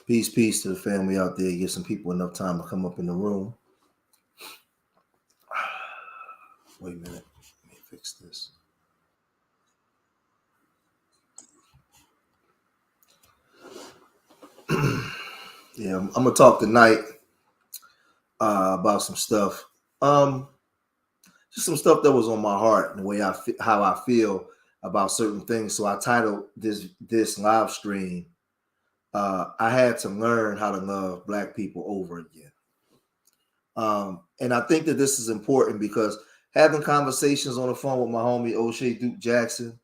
Peace to the family out there. Give some people enough time to come up in the room. Wait a minute. Let me fix this. Yeah, I'm gonna talk tonight about some stuff. Just some stuff that was on my heart and the way how I feel about certain things. So I titled this live stream. I had to learn how to love Black people over again. And I think that this is important because having conversations on the phone with my homie O'Shea Duke Jackson,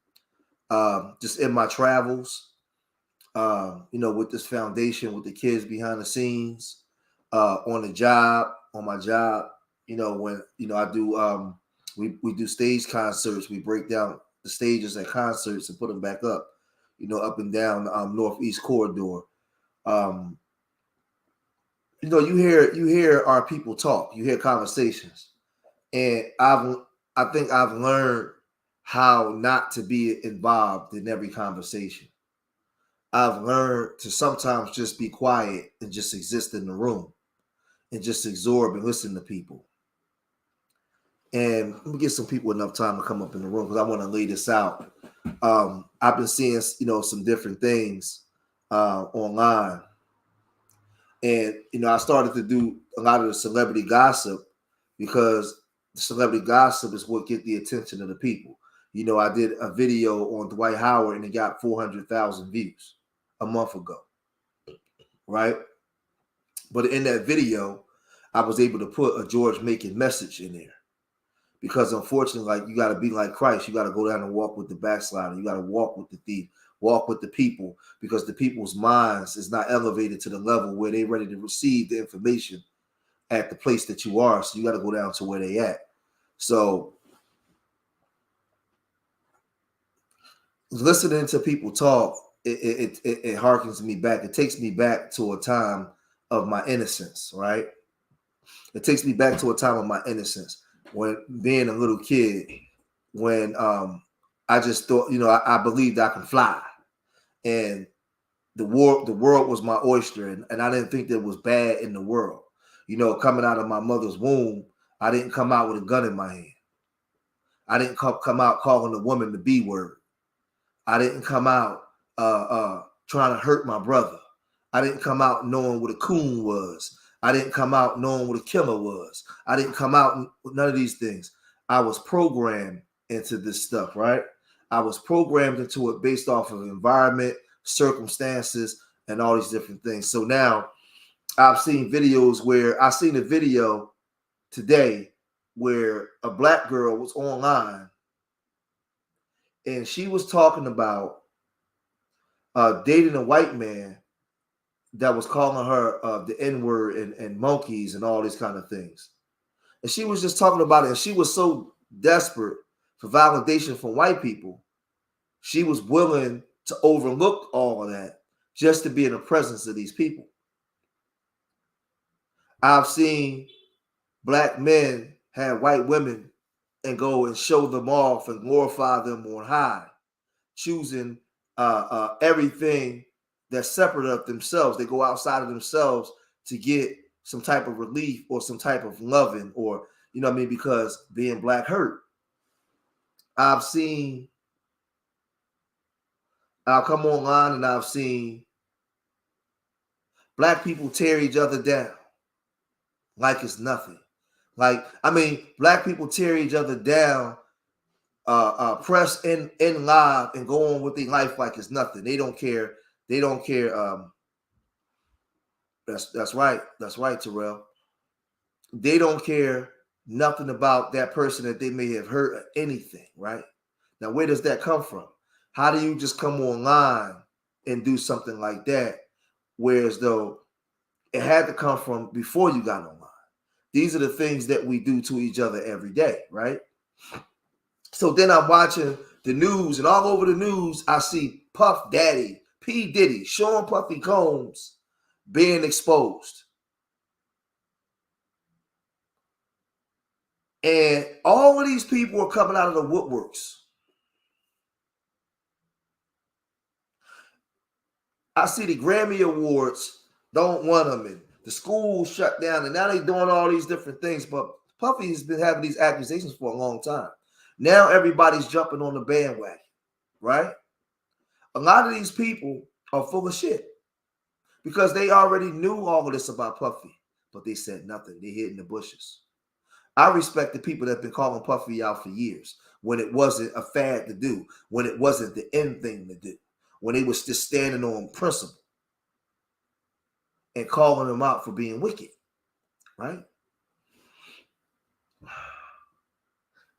just in my travels, with this foundation, with the kids behind the scenes, on my job, when I do, we do stage concerts. We break down the stages at concerts and put them back up, up and down the Northeast corridor. You hear our people talk, you hear conversations, and I think I've learned how not to be involved in every conversation. I've learned to sometimes just be quiet and just exist in the room and just absorb and listen to people. And let me give some people enough time to come up in the room because I want to lay this out. I've been seeing, some different things online. And, I started to do a lot of the celebrity gossip because the celebrity gossip is what get the attention of the people. I did a video on Dwight Howard and it got 400,000 views a month ago, right? But in that video, I was able to put a George Macon message in there because unfortunately, like, you got to be like Christ. You got to go down and walk with the backslider. You got to walk with the thief, walk with the people, because the people's minds is not elevated to the level where they're ready to receive the information at the place that you are. So you got to go down to where they at. So listening to people talk, it harkens me back. It takes me back to a time of my innocence, right? It takes me back to a time of my innocence when being a little kid, when I just thought, I believed I can fly, and the world was my oyster, and I didn't think there was bad in the world. Coming out of my mother's womb, I didn't come out with a gun in my hand. I didn't come out calling a woman the B word. I didn't come out trying to hurt my brother. I didn't come out knowing what a coon was. I didn't come out knowing what a killer was. I didn't come out with none of these things. I was programmed into this stuff, right? I was programmed into it based off of environment, circumstances, and all these different things. So now I've seen videos where I seen a video today where a Black girl was online and she was talking about dating a white man that was calling her the N-word and monkeys and all these kind of things. And she was just talking about it. And she was so desperate for validation from white people. She was willing to overlook all of that just to be in the presence of these people. I've seen Black men have white women and go and show them off and glorify them on high, choosing everything that's separate of themselves. They go outside of themselves to get some type of relief or some type of loving, or, because being Black hurt. I'll come online and I've seen Black people tear each other down like it's nothing. Black people tear each other down, press in live and go on with their life like it's nothing. They don't care. They don't care. That's right. That's right, Terrell. They don't care nothing about that person that they may have hurt or anything, right? Now, where does that come from? How do you just come online and do something like that? Whereas though it had to come from before you got online. These are the things that we do to each other every day, right? So then I'm watching the news, and all over the news, I see Puff Daddy, P. Diddy, Sean Puffy Combs being exposed. And all of these people are coming out of the woodworks. I see the Grammy Awards don't want them, and the school shut down, and now they doing all these different things. But Puffy has been having these accusations for a long time. Now everybody's jumping on the bandwagon, right? A lot of these people are full of shit because they already knew all of this about Puffy, but they said nothing. They hid in the bushes. I respect the people that have been calling Puffy out for years when it wasn't a fad to do, when it wasn't the end thing to do, when they was just standing on principle and calling him out for being wicked, right?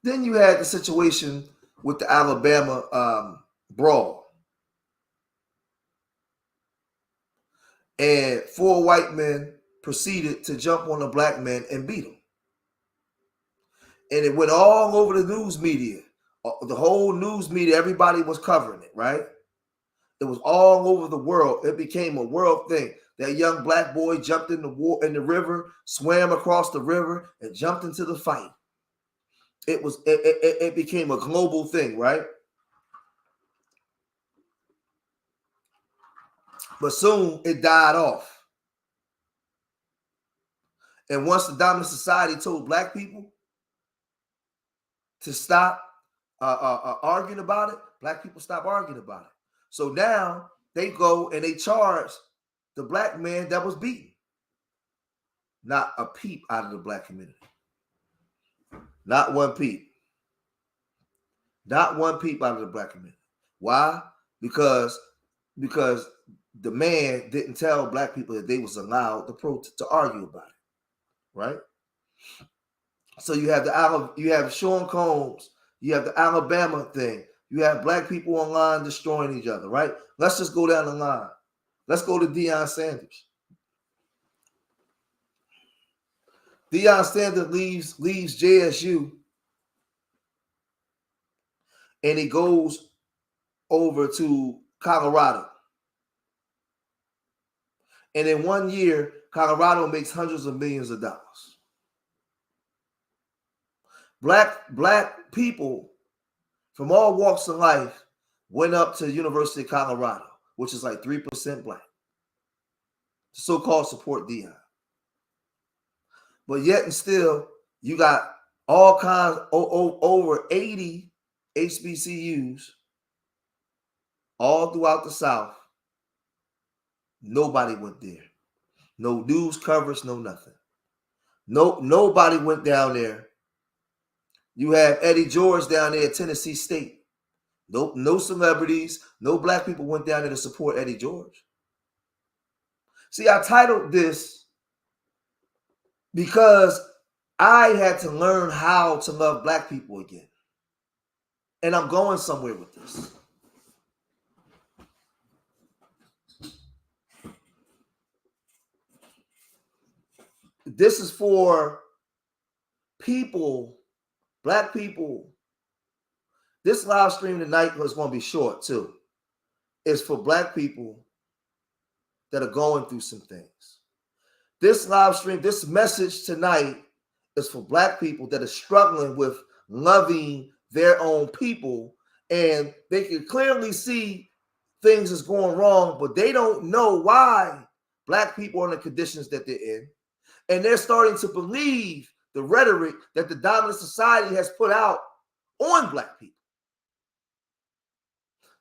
Then you had the situation with the Alabama brawl. And 4 white men proceeded to jump on a black man and beat him. And it went all over the news media. The whole news media, everybody was covering it, right? It was all over the world. It became a world thing. That young black boy jumped in the river, swam across the river, and jumped into the fight. It became a global thing, right? But soon it died off. And once the dominant society told black people to stop arguing about it, black people stop arguing about it. So now they go and they charge the black man that was beaten. Not a peep out of the black community. Not one peep. Not one peep out of the black community. Why? Because the man didn't tell black people that they was allowed to argue about it, right? So you have Sean Combs, you have the Alabama thing, you have black people online destroying each other, right? Let's just go down the line. Let's go to Deion Sanders. Deion Sanders leaves JSU, and he goes over to Colorado. And in 1 year, Colorado makes hundreds of millions of dollars. Black people from all walks of life went up to the University of Colorado, which is like 3% black, to so-called support Deion. But yet and still, you got all kinds, over 80 HBCUs all throughout the South. Nobody went there. No news coverage, no nothing. Nobody went down there. You have Eddie George down there at Tennessee State. No celebrities, no black people went down there to support Eddie George. See, I titled this because I had to learn how to love black people again. And I'm going somewhere with this. This is for people, black people. This live stream tonight is going to be short too. It's for black people that are going through some things. This live stream, this message tonight is for black people that are struggling with loving their own people, and they can clearly see things is going wrong, but they don't know why black people are in the conditions that they're in. And they're starting to believe the rhetoric that the dominant society has put out on black people.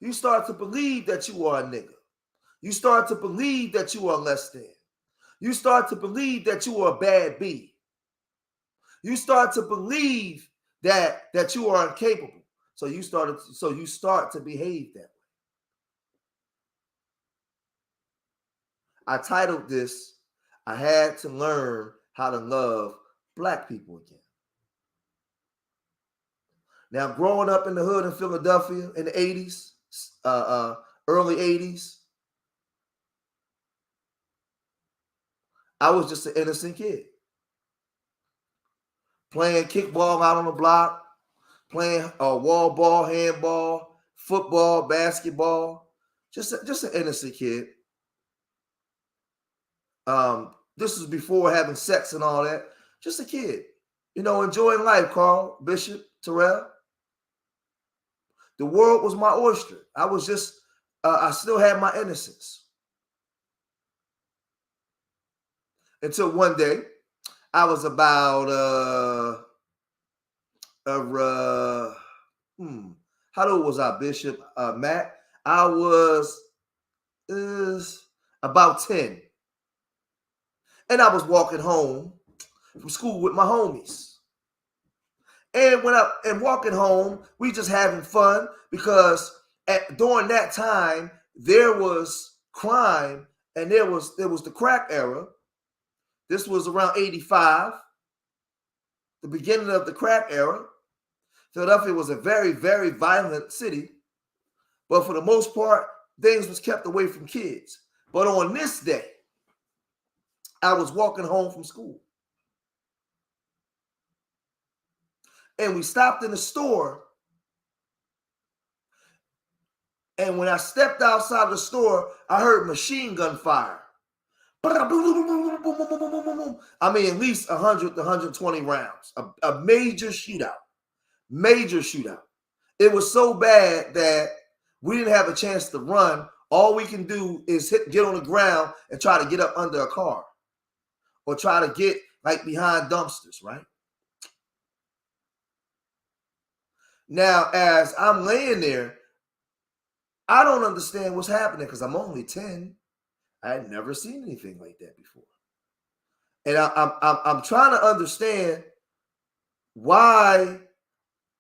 You start to believe that you are a nigger. You start to believe that you are less than. You start to believe that you are a bad B. You start to believe that you are incapable. So you start to behave that way. I titled this, I had to learn how to love black people again. Now, growing up in the hood in Philadelphia in the 80s, early 80s, I was just an innocent kid. Playing kickball out on the block, playing wall ball, handball, football, basketball. Just an innocent kid. This was before having sex and all that. Just a kid, enjoying life. Carl, Bishop, Terrell. The world was my oyster. I was just, I still had my innocence. Until one day, I was about how old was I, Bishop Matt? I was about 10. And I was walking home from school with my homies. And walking home, we just having fun because during that time there was crime and there was the crack era. This was around 85, the beginning of the crack era. Philadelphia was a very, very violent city, but for the most part, things was kept away from kids. But on this day, I was walking home from school. And we stopped in the store. And when I stepped outside the store, I heard machine gun fire. I mean, at least 100 to 120 rounds. A major shootout. Major shootout. It was so bad that we didn't have a chance to run. All we can do is get on the ground and try to get up under a car. Or try to get like behind dumpsters, right? Now, as I'm laying there, I don't understand what's happening because I'm only 10. I had never seen anything like that before. And I'm trying to understand, why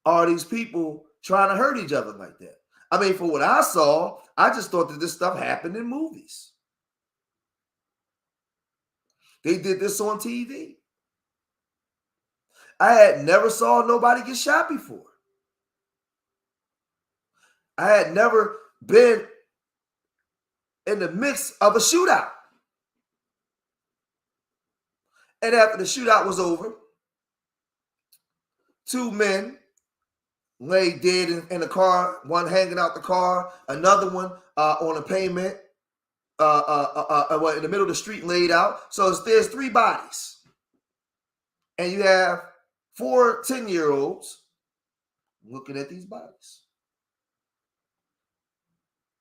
are these people trying to hurt each other like that? I mean, for what I saw, I just thought that this stuff happened in movies. They did this on TV. I had never saw nobody get shot before. I had never been in the midst of a shootout. And after the shootout was over, 2 men lay dead in the car, one hanging out the car, another one on a pavement, in the middle of the street laid out. So there's 3 bodies. And you have 4 10-year-olds looking at these bodies.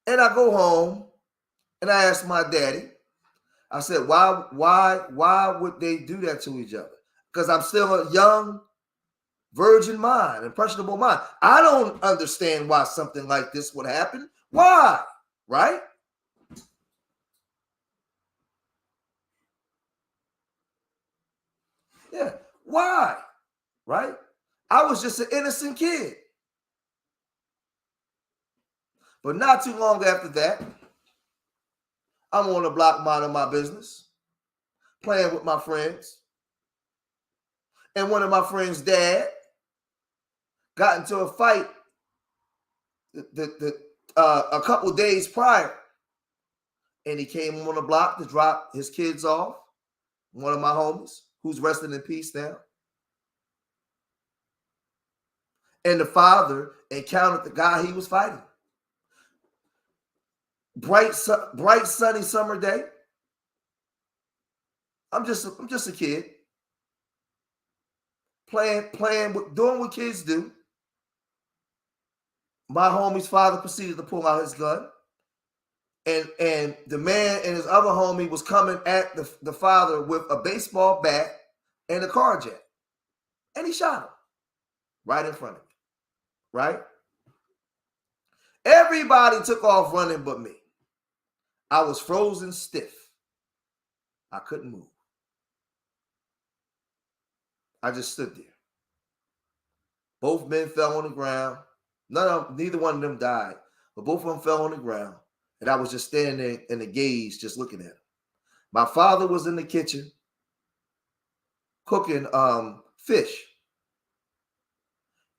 And I go home and I ask my daddy, I said, why would they do that to each other? Because I'm still a young, virgin mind, impressionable mind. I don't understand why something like this would happen. Why? Right? Yeah. Why? Right? I was just an innocent kid. But not too long after that, I'm on the block minding my business, playing with my friends. And one of my friends' dad got into a fight a couple of days prior. And he came on the block to drop his kids off. One of my homies, who's resting in peace now. And the father encountered the guy he was fighting. Bright sunny summer day. I'm just a kid. Playing, doing what kids do. My homie's father proceeded to pull out his gun. And the man and his other homie was coming at the father with a baseball bat and a car jack. And he shot him right in front of me. Right? Everybody took off running but me. I was frozen stiff. I couldn't move. I just stood there. Both men fell on the ground. Neither one of them died, but both of them fell on the ground. And I was just standing there in the gaze, just looking at them. My father was in the kitchen cooking fish.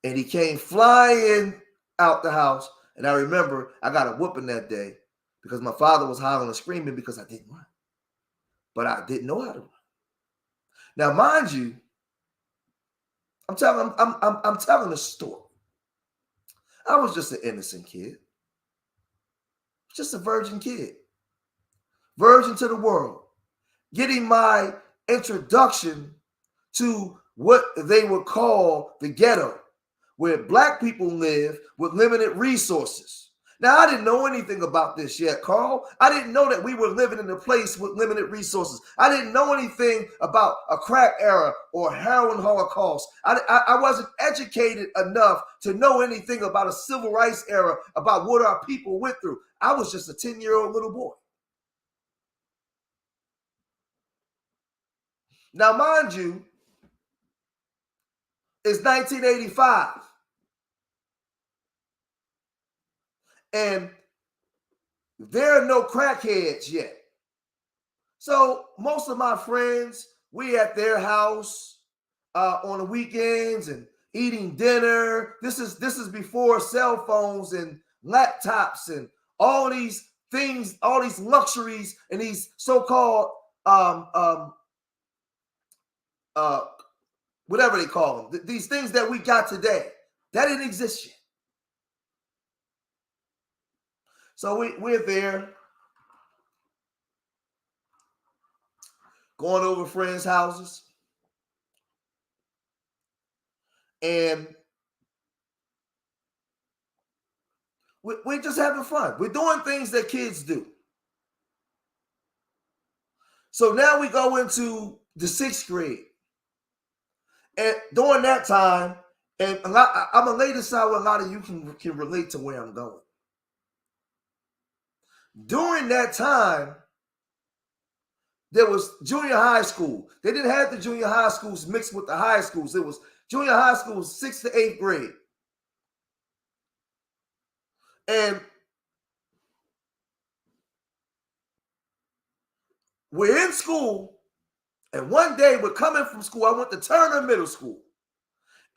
And he came flying out the house. And I remember I got a whooping that day because my father was hollering and screaming because I didn't run. But I didn't know how to run. Now, mind you, I'm telling a story. I was just an innocent kid. Just a virgin kid. Virgin to the world. Getting my introduction to what they would call the ghetto, where black people live with limited resources. Now, I didn't know anything about this yet, Carl. I didn't know that we were living in a place with limited resources. I didn't know anything about a crack era or heroin holocaust. I wasn't educated enough to know anything about a civil rights era, about what our people went through. I was just a 10-year-old little boy. Now, mind you, it's 1985. And there are no crackheads yet. So most of my friends, we at their house on the weekends and eating dinner. This is before cell phones and laptops and all these things, all these luxuries and these so-called uh, whatever they call them, these things that we got today. That didn't exist yet. So we're there going over friends' houses. And we're just having fun. We're doing things that kids do. So now we go into the 6th grade. And during that time, and I'm going to lay this out where a lot of you can relate to where I'm going. During that time, there was junior high school. They didn't have the junior high schools mixed with the high schools. It was junior high school 6th to 8th grade. And we're in school, and one day we're coming from school. I went to Turner Middle School.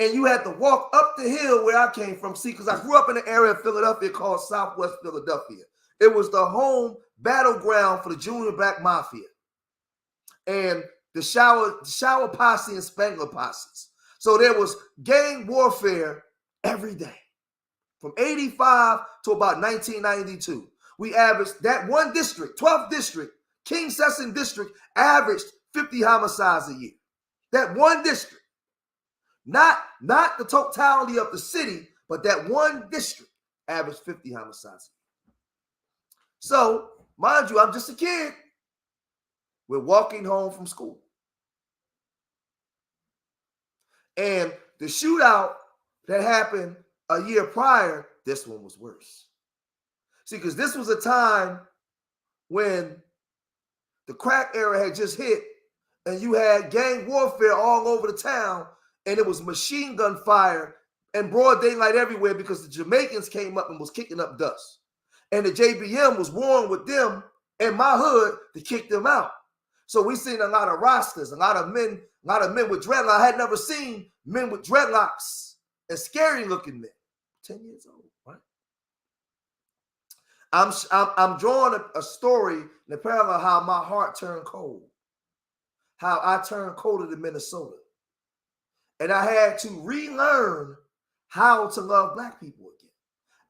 And you had to walk up the hill where I came from. See, because I grew up in an area of Philadelphia called Southwest Philadelphia. It was the home battleground for the Junior Black Mafia and the shower posse and Spangler posses. So there was gang warfare every day. From 85 to about 1992. We averaged that one district, 12th district, King Session district, averaged 50 homicides a year. That one district. Not the totality of the city, but that one district averaged 50 homicides. So, mind you, I'm just a kid. We're walking home from school. And the shootout that happened a year prior, this one was worse. See, because this was a time when the crack era had just hit and you had gang warfare all over the town. And it was machine gun fire and broad daylight everywhere because the Jamaicans came up and was kicking up dust. And the JBM was warring with them in my hood to kick them out. So we seen a lot of rosters, a lot of men with dreadlocks. I had never seen men with dreadlocks and scary looking men. 10 years old, right? I'm drawing a story in the parallel how my heart turned cold. How I turned colder than Minnesota. And I had to relearn how to love Black people again.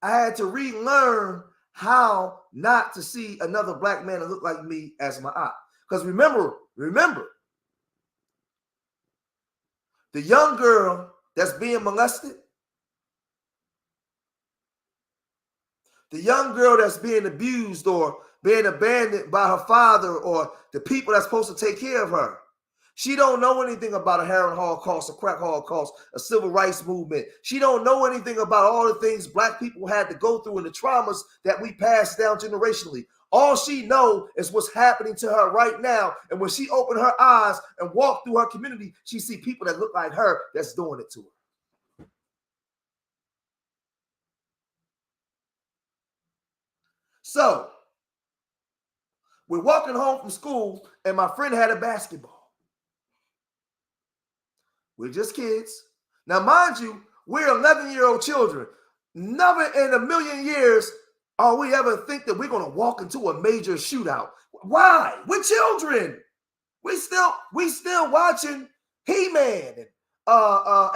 I had to relearn how not to see another Black man that looked like me as my eye. Because remember, the young girl that's being molested, the young girl that's being abused or being abandoned by her father or the people that's supposed to take care of her. She don't know anything about a heroin holocaust, a crack holocaust, a civil rights movement. She don't know anything about all the things Black people had to go through and the traumas that we passed down generationally. All she know is what's happening to her right now. And when she opened her eyes and walked through her community, she see people that look like her that's doing it to her. So we're walking home from school and my friend had a basketball. We're just kids. Now, mind you, we're 11-year-old children. Never in a million years are we ever think that we're going to walk into a major shootout. Why? We're children. We still watching He-Man and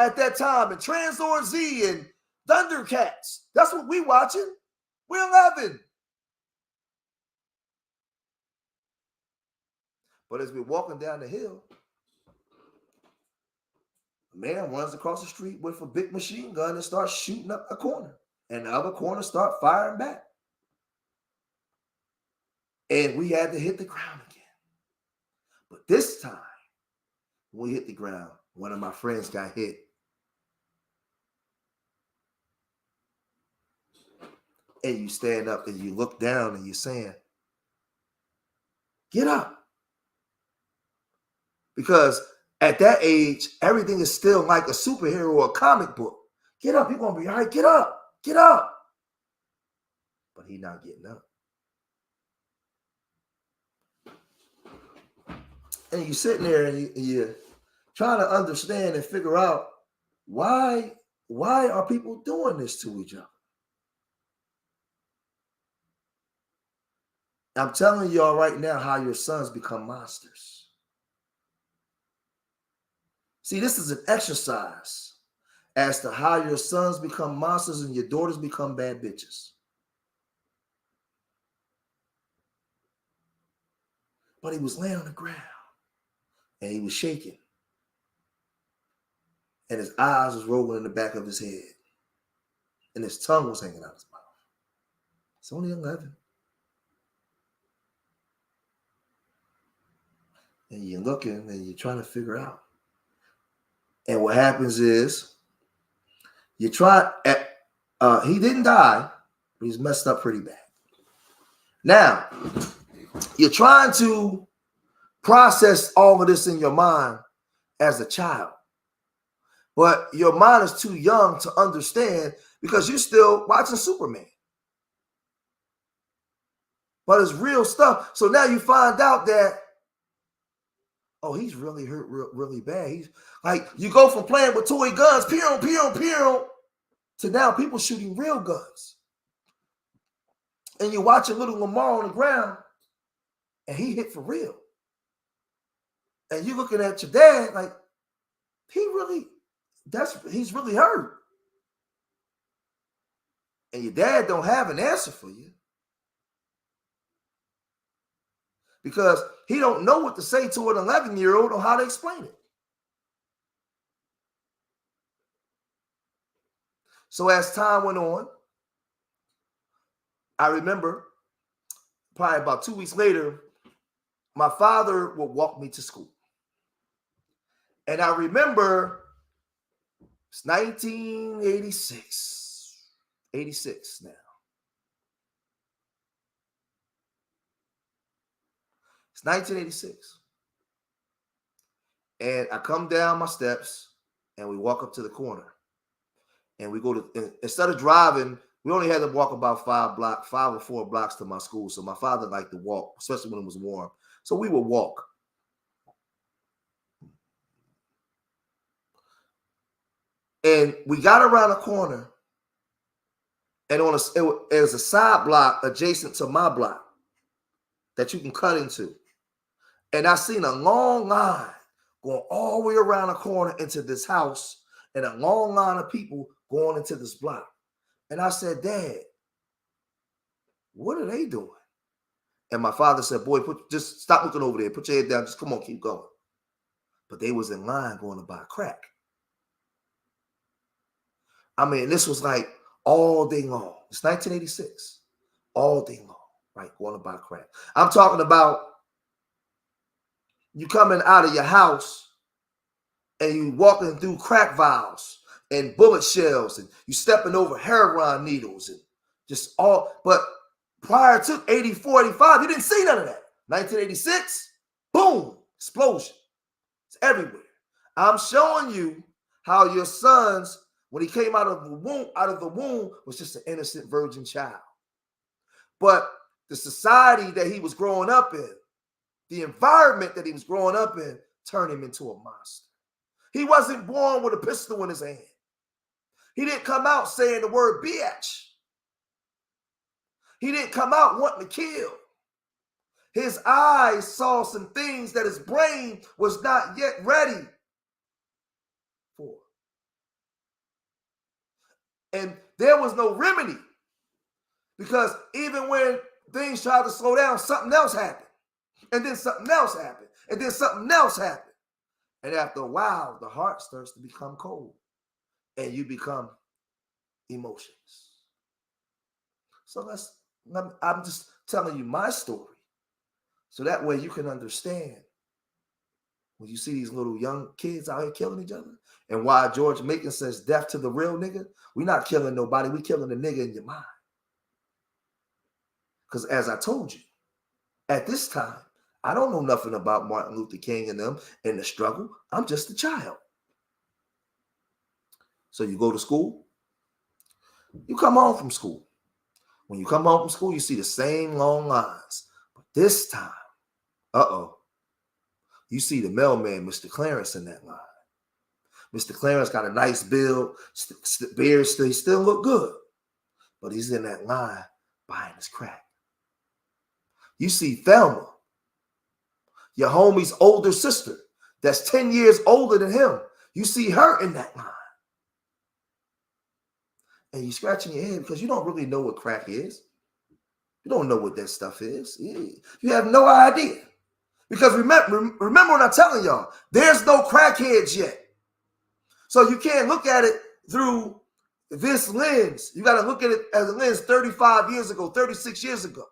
at that time and Transor Z and Thundercats. That's what we watching. We're 11. But as we're walking down the hill, a man runs across the street with a big machine gun and starts shooting up a corner and the other corner start firing back. And we had to hit the ground again. But this time, when we hit the ground, one of my friends got hit. And you stand up and you look down and you're saying, get up. Because at that age, everything is still like a superhero or a comic book. Get up, you're going to be all right. Get up, get up. But he's not getting up. And you're sitting there and you're trying to understand and figure out why are people doing this to each other? I'm telling y'all right now how your sons become monsters. See, this is an exercise as to how your sons become monsters and your daughters become bad bitches. But he was laying on the ground and he was shaking. And his eyes was rolling in the back of his head. And his tongue was hanging out his mouth. It's only 11. And you're looking and you're trying to figure out. And what happens is you try he didn't die, but he's messed up pretty bad. Now, you're trying to process all of this in your mind as a child. But your mind is too young to understand because you're still watching Superman. But it's real stuff. So now you find out that, oh, he's really hurt really bad. He's like, you go from playing with toy guns, pew, pew, pew, to now people shooting real guns. And you're watching little Lamar on the ground, and he hit for real. And you're looking at your dad like, he's really hurt. And your dad don't have an answer for you. Because he don't know what to say to an 11-year-old or how to explain it. So as time went on, I remember probably about 2 weeks later, my father would walk me to school. And I remember it's 1986, 86 now. It's 1986. And I come down my steps and we walk up to the corner. And we go to, instead of driving, we only had to walk about 5 or 4 blocks to my school. So my father liked to walk, especially when it was warm. So we would walk. And we got around the corner. And it was a side block adjacent to my block that you can cut into. And I seen a long line going all the way around the corner into this house and a long line of people going into this block. And I said, Dad, what are they doing? And my father said, boy, just stop looking over there. Put your head down. Just come on, keep going. But they was in line going to buy crack. I mean, this was like all day long. It's 1986. All day long, right? Going to buy crack. I'm talking about you coming out of your house and you walking through crack vials and bullet shells and you stepping over heroin needles and just all. But prior to 84, 85, you didn't see none of that. 1986, boom, explosion. It's everywhere. I'm showing you how your sons, when he came out of the womb, was just an innocent virgin child. But the society that he was growing up in, the environment that he was growing up in, turned him into a monster. He wasn't born with a pistol in his hand. He didn't come out saying the word bitch. He didn't come out wanting to kill. His eyes saw some things that his brain was not yet ready for. And there was no remedy. Because even when things tried to slow down, something else happened. And then something else happened. And then something else happened. And after a while, the heart starts to become cold. And you become emotions. So I'm just telling you my story. So that way you can understand when you see these little young kids out here killing each other. And why George Macon says death to the real nigga. We're not killing nobody. We're killing the nigga in your mind. Because as I told you, at this time, I don't know nothing about Martin Luther King and them and the struggle. I'm just a child. So you go to school, you come home from school. When you come home from school, you see the same long lines. But this time, you see the mailman, Mr. Clarence, in that line. Mr. Clarence got a nice build, beard, he still look good. But he's in that line buying his crack. You see Thelma, your homie's older sister, that's 10 years older than him. You see her in that line. And you're scratching your head because you don't really know what crack is. You don't know what that stuff is. You have no idea. Because remember what I'm telling y'all, there's no crackheads yet. So you can't look at it through this lens. You got to look at it as a lens 35 years ago, 36 years ago.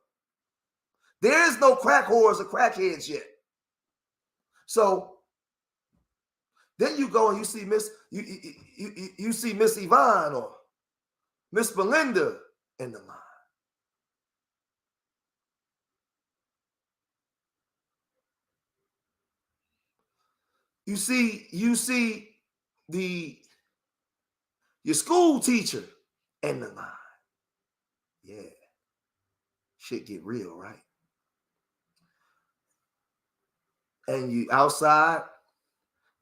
There is no crack whores or crackheads yet. So then you go and you see you see Miss Yvonne or Miss Belinda in the line. You see your school teacher in the line. Yeah. Shit get real, right? And you outside,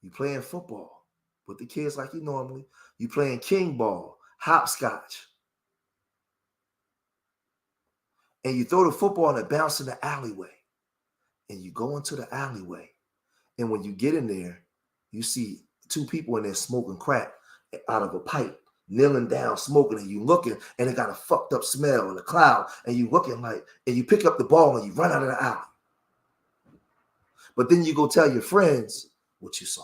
you playing football with the kids like you normally. You playing king ball, hopscotch. And you throw the football and it bounces in the alleyway. And you go into the alleyway. And when you get in there, you see two people in there smoking crack out of a pipe, kneeling down, smoking, and you looking, and it got a fucked up smell in a cloud, and you looking like, and you pick up the ball and you run out of the alley. But then you go tell your friends what you saw.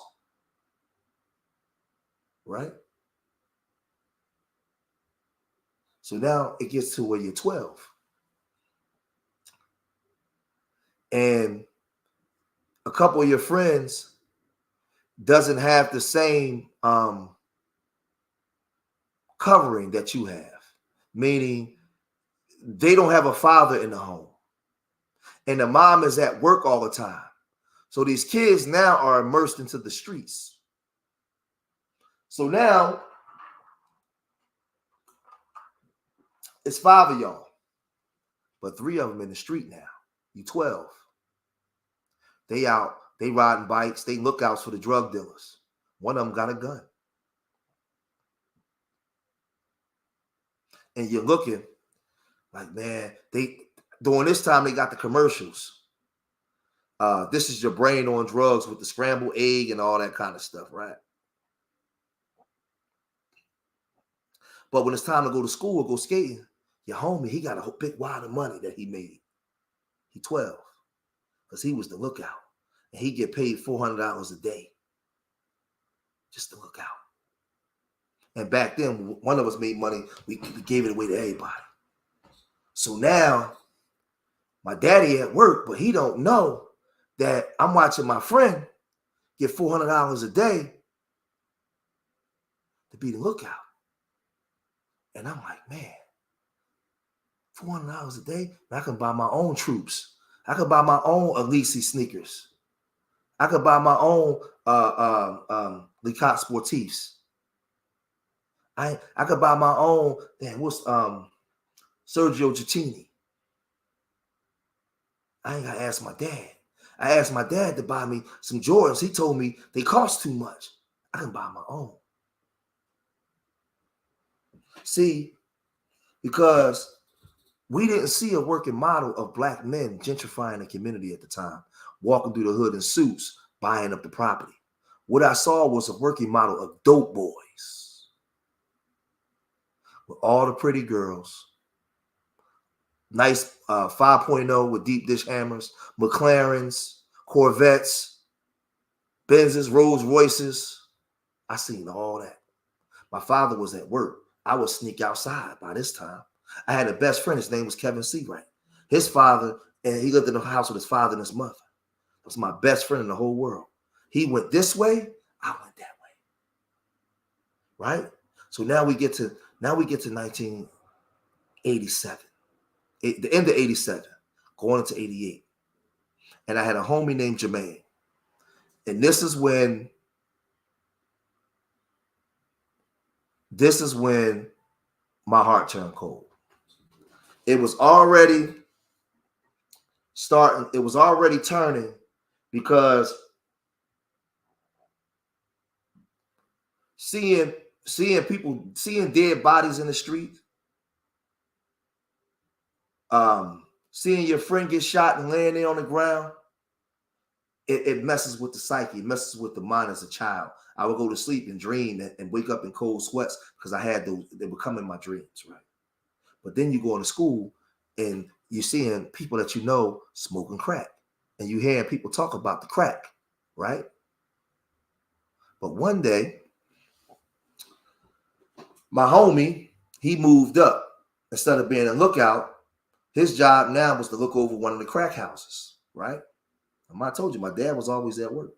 Right? So now it gets to where you're 12. And a couple of your friends doesn't have the same covering that you have, meaning they don't have a father in the home. And the mom is at work all the time. So these kids now are immersed into the streets. So now it's 5 of y'all, but 3 of them in the street now. You 12. They out, they riding bikes, they lookouts for the drug dealers. One of them got a gun. And you're looking like, man, during this time they got the commercials. This is your brain on drugs with the scrambled egg and all that kind of stuff, right? But when it's time to go to school or go skating, your homie, he got a big wad of money that he made. He 12 because he was the lookout. And he get paid $400 a day just to look out. And back then, one of us made money. We gave it away to everybody. So now, my daddy at work, but he don't know that I'm watching my friend get $400 a day to be the lookout. And I'm like, man, $400 a day? I can buy my own troops. I could buy my own Elise sneakers. I could buy my own Lecoq Sportifs. I could buy my own, what's Sergio Gittini. I ain't gotta ask my dad. I asked my dad to buy me some Jordans. He told me they cost too much. I can buy my own. See, because we didn't see a working model of black men gentrifying the community at the time, walking through the hood in suits, buying up the property. What I saw was a working model of dope boys with all the pretty girls, nice 5.0 with deep dish hammers, McLarens, Corvettes, Benzes, Rolls Royces. I seen all that. My father was at work. I would sneak outside by this time. I had a best friend. His name was Kevin Seawright. His father, and he lived in a house with his father and his mother. That was my best friend in the whole world. He went this way, I went that way. Right? So now we get to 1987. The end of 87, going into 88. And I had a homie named Jermaine. And this is when my heart turned cold. It was already turning because seeing dead bodies in the street, seeing your friend get shot and laying there on the ground, it messes with the psyche, it messes with the mind as a child. I would go to sleep and dream and wake up in cold sweats because I had those, they would come in my dreams, right? But then you go into school and you're seeing people that you know smoking crack, and you hearing people talk about the crack, right? But one day, my homie, he moved up. Instead of being a lookout, his job now was to look over one of the crack houses, right? I told you, my dad was always at work.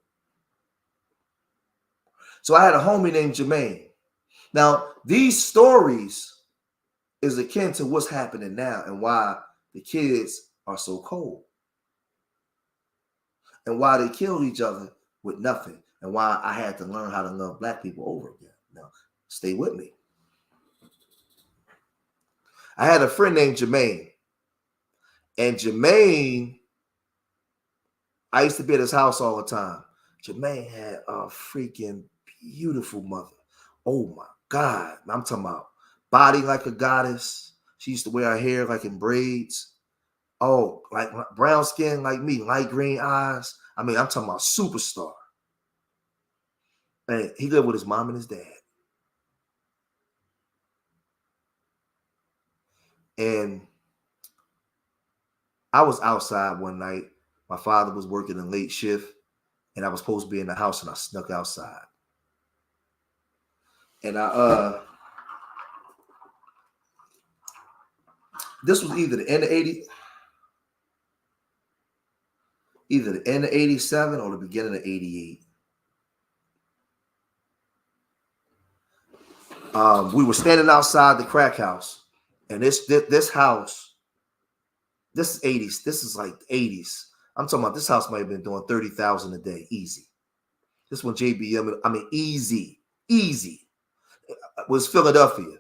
So I had a homie named Jermaine. Now, these stories is akin to what's happening now and why the kids are so cold and why they killed each other with nothing and why I had to learn how to love black people over again. Now, stay with me. I had a friend named Jermaine, and Jermaine, I used to be at his house all the time. Jermaine had a freaking beautiful mother. Oh my God. I'm talking about body like a goddess. She used to wear her hair like in braids. Oh, like brown skin like me, light green eyes. I mean, I'm talking about superstar. And he lived with his mom and his dad. And I was outside one night. My father was working a late shift, and I was supposed to be in the house, and I snuck outside. And this was either the end of 87 or the beginning of 88. We were standing outside the crack house, and this house, this is 80s. This is like 80s. I'm talking about this house might have been doing 30,000 a day, easy. This one, JBM, I mean, easy. It was Philadelphia,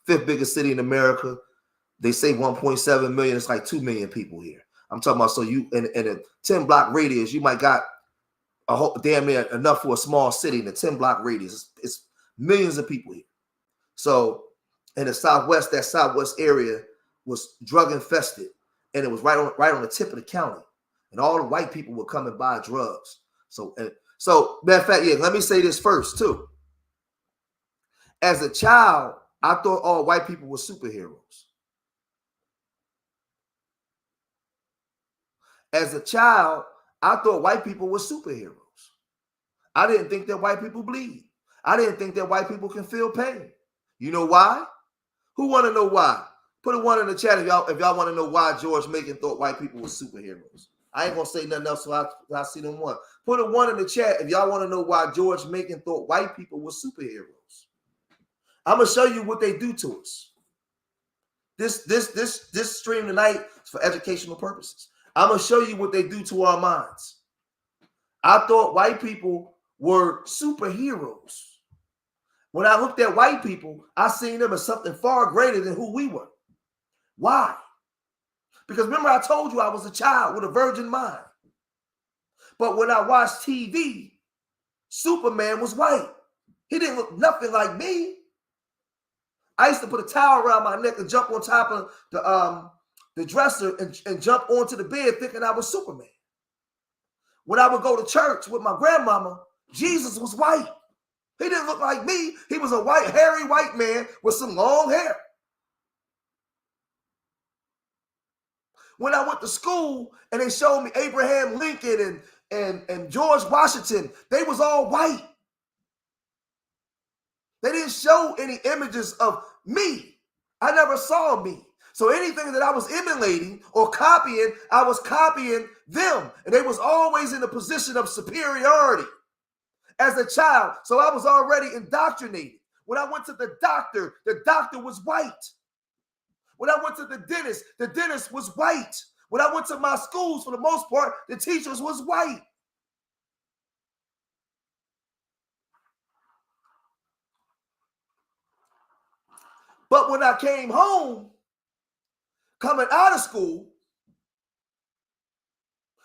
fifth biggest city in America. They say 1.7 million. It's like 2 million people here. I'm talking about, so you in a 10 block radius, you might got a whole damn near enough for a small city in a 10 block radius. It's millions of people here. So in the Southwest, that Southwest area was drug infested, and it was right on the tip of the county, and all the white people would come and buy drugs. So matter of fact, yeah, let me say this first too. As a child, I thought all white people were superheroes. As a child, I thought white people were superheroes. I didn't think that white people bleed. I didn't think that white people can feel pain. You know why? Who want to know why? Put a one in the chat if y'all want to know why George Macon thought white people were superheroes. I ain't gonna say nothing else, so I see them one. Put a one in the chat if y'all want to know why George Macon thought white people were superheroes. I'm gonna show you what they do to us. This stream tonight is for educational purposes. I'm gonna show you what they do to our minds. I thought white people were superheroes. When I looked at white people, I seen them as something far greater than who we were. Why? Because remember, I told you I was a child with a virgin mind. But when I watched TV, Superman was white. He didn't look nothing like me. I used to put a towel around my neck and jump on top of the dresser and jump onto the bed thinking I was Superman. When I would go to church with my grandmama, Jesus was white. He didn't look like me. He was a white, hairy white man with some long hair. When I went to school and they showed me Abraham Lincoln and George Washington, they was all white. They didn't show any images of me. I never saw me. So anything that I was emulating or copying, I was copying them. And they was always in a position of superiority as a child. So I was already indoctrinated. When I went to the doctor was white. When I went to the dentist was white. When I went to my schools, for the most part, the teachers was white. But when I came home, coming out of school,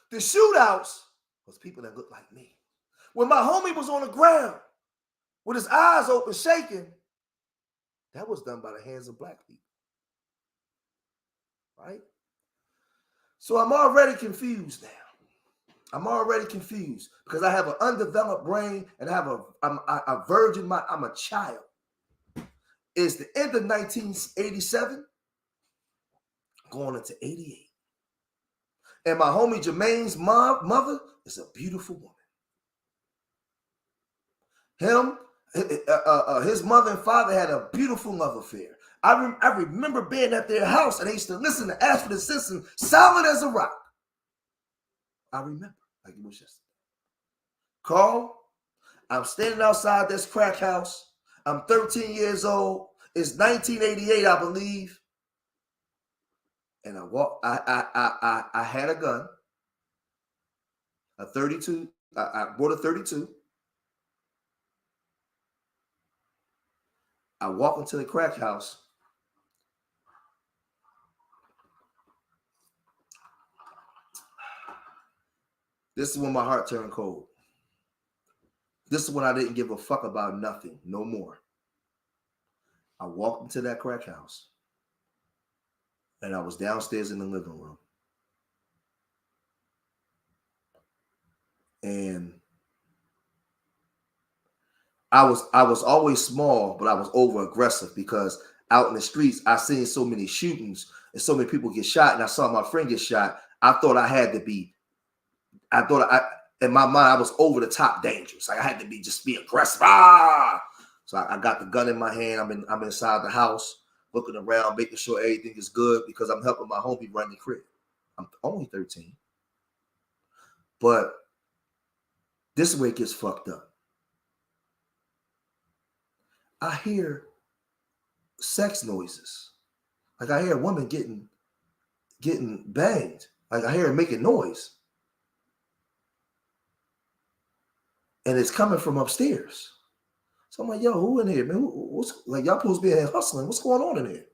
the shootouts was people that looked like me. When my homie was on the ground with his eyes open, shaking, that was done by the hands of black people. Right? So I'm already confused now. I'm already confused because I have an undeveloped brain and I'm a virgin mind. I'm a child. It's the end of 1987, going into 88. And my homie Jermaine's mother is a beautiful woman. His mother and father had a beautiful love affair. I remember being at their house and they used to listen to Ashford and Simpson, solid as a rock. I remember like it was yesterday. Carl, I'm standing outside this crack house. I'm 13 years old. It's 1988, I believe. And I had a gun, a 32. I bought a 32. I walk into the crack house. This is when my heart turned cold. This is when I didn't give a fuck about nothing, no more. I walked into that crack house and I was downstairs in the living room. And I was always small, but I was over aggressive because out in the streets, I seen so many shootings and so many people get shot, and I saw my friend get shot. I thought in my mind, I was over the top dangerous. Like I had to be aggressive. So I got the gun in my hand. I'm inside the house, looking around, making sure everything is good because I'm helping my homie run the crib. I'm only 13. But this is where it gets fucked up. I hear sex noises. Like I hear a woman getting banged. Like I hear her making noise. And it's coming from upstairs. So I'm like, yo, who in here, man? What's like y'all supposed to be in here hustling? What's going on in here?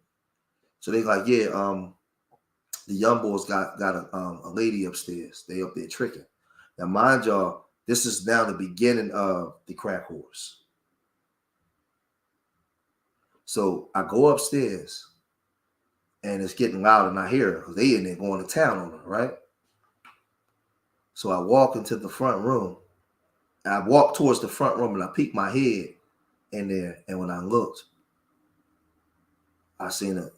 So they like, yeah, the young boys got a lady upstairs. They up there tricking. Now, mind y'all, this is now the beginning of the crack wars. So I go upstairs and it's getting loud and I hear her because they in there going to town on her, right? So I walk into the front room. I walk towards the front room and I peek my head in there. And when I looked, I seen now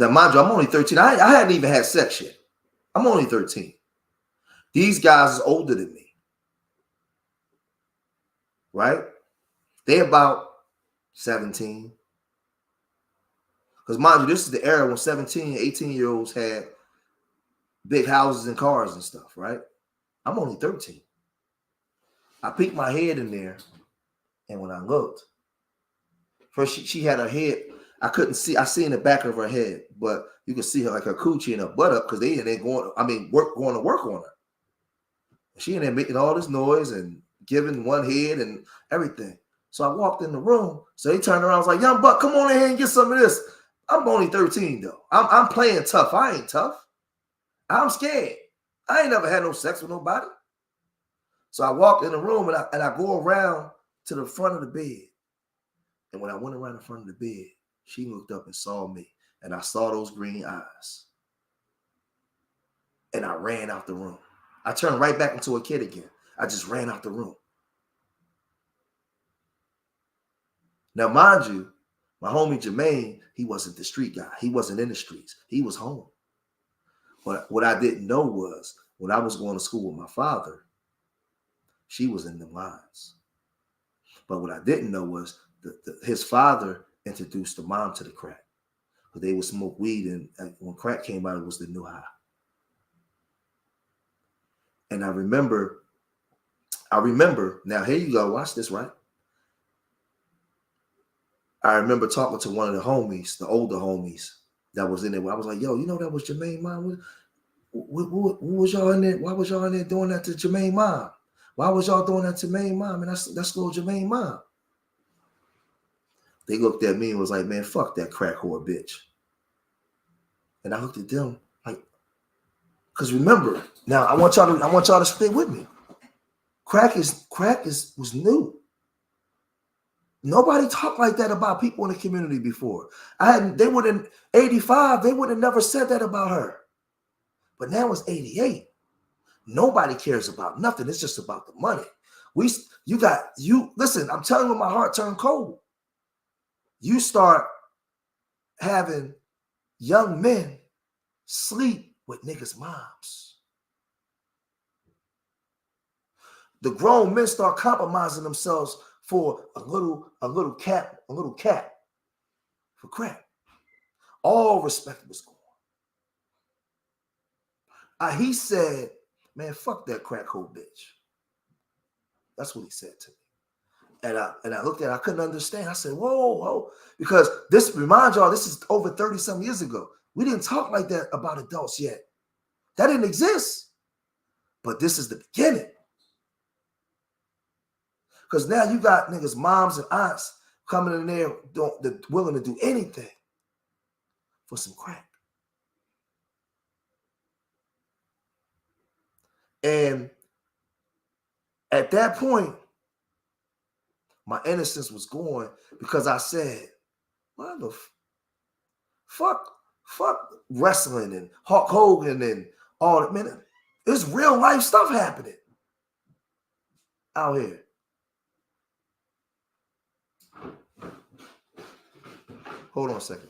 mind you, I'm only 13. I hadn't even had sex yet. I'm only 13. These guys is older than me. Right? They about 17. Because mind you, this is the era when 17, 18-year-olds had big houses and cars and stuff, right? I'm only 13. I peeked my head in there, and when I looked, first she had her head. I couldn't see. I seen the back of her head, but you could see her like her coochie and her butt up because they in there going to work on her. She in there making all this noise and giving one head and everything. So I walked in the room. So they turned around. I was like, young buck, come on in here and get some of this. I'm only 13 though. I'm playing tough. I ain't tough. I'm scared. I ain't never had no sex with nobody. So I walked in the room and I go around to the front of the bed. And when I went around the front of the bed, she looked up and saw me. And I saw those green eyes. And I ran out the room. I turned right back into a kid again. I just ran out the room. Now, mind you, my homie Jermaine, he wasn't the street guy. He wasn't in the streets. He was home. But what I didn't know was when I was going to school with my father, she was in the lines. But what I didn't know was his father introduced the mom to the crack. But they would smoke weed, and when crack came out, it was the new high. And I remember, now here you go, watch this, right? I remember talking to one of the homies, the older homies that was in there. I was like, yo, you know that was Jermaine mom? What was y'all in there? Why was y'all in there doing that to Jermaine mom? Why was y'all doing that to Jermaine mom? And that's little Jermaine mom. They looked at me and was like, man, fuck that crack whore bitch. And I looked at them like, because remember, now I want y'all to stay with me. Crack was new. Nobody talked like that about people in the community before. They would have 85, they would have never said that about her. But now it's 88. Nobody cares about nothing. It's just about the money. Listen, I'm telling you, my heart turned cold. You start having young men sleep with niggas' moms. The grown men start compromising themselves for a little cap for crack. All respect was gone. He said, man, fuck that crack hole bitch. That's what he said to me. And I looked at it, I couldn't understand. I said, whoa, because remind y'all, this is over 30-some years ago. We didn't talk like that about adults yet. That didn't exist. But this is the beginning. Because now you got niggas, moms and aunts coming in there willing to do anything for some crack. And at that point, my innocence was gone because I said, what the fuck wrestling and Hulk Hogan and all that, man. There's real life stuff happening out here. Hold on a second.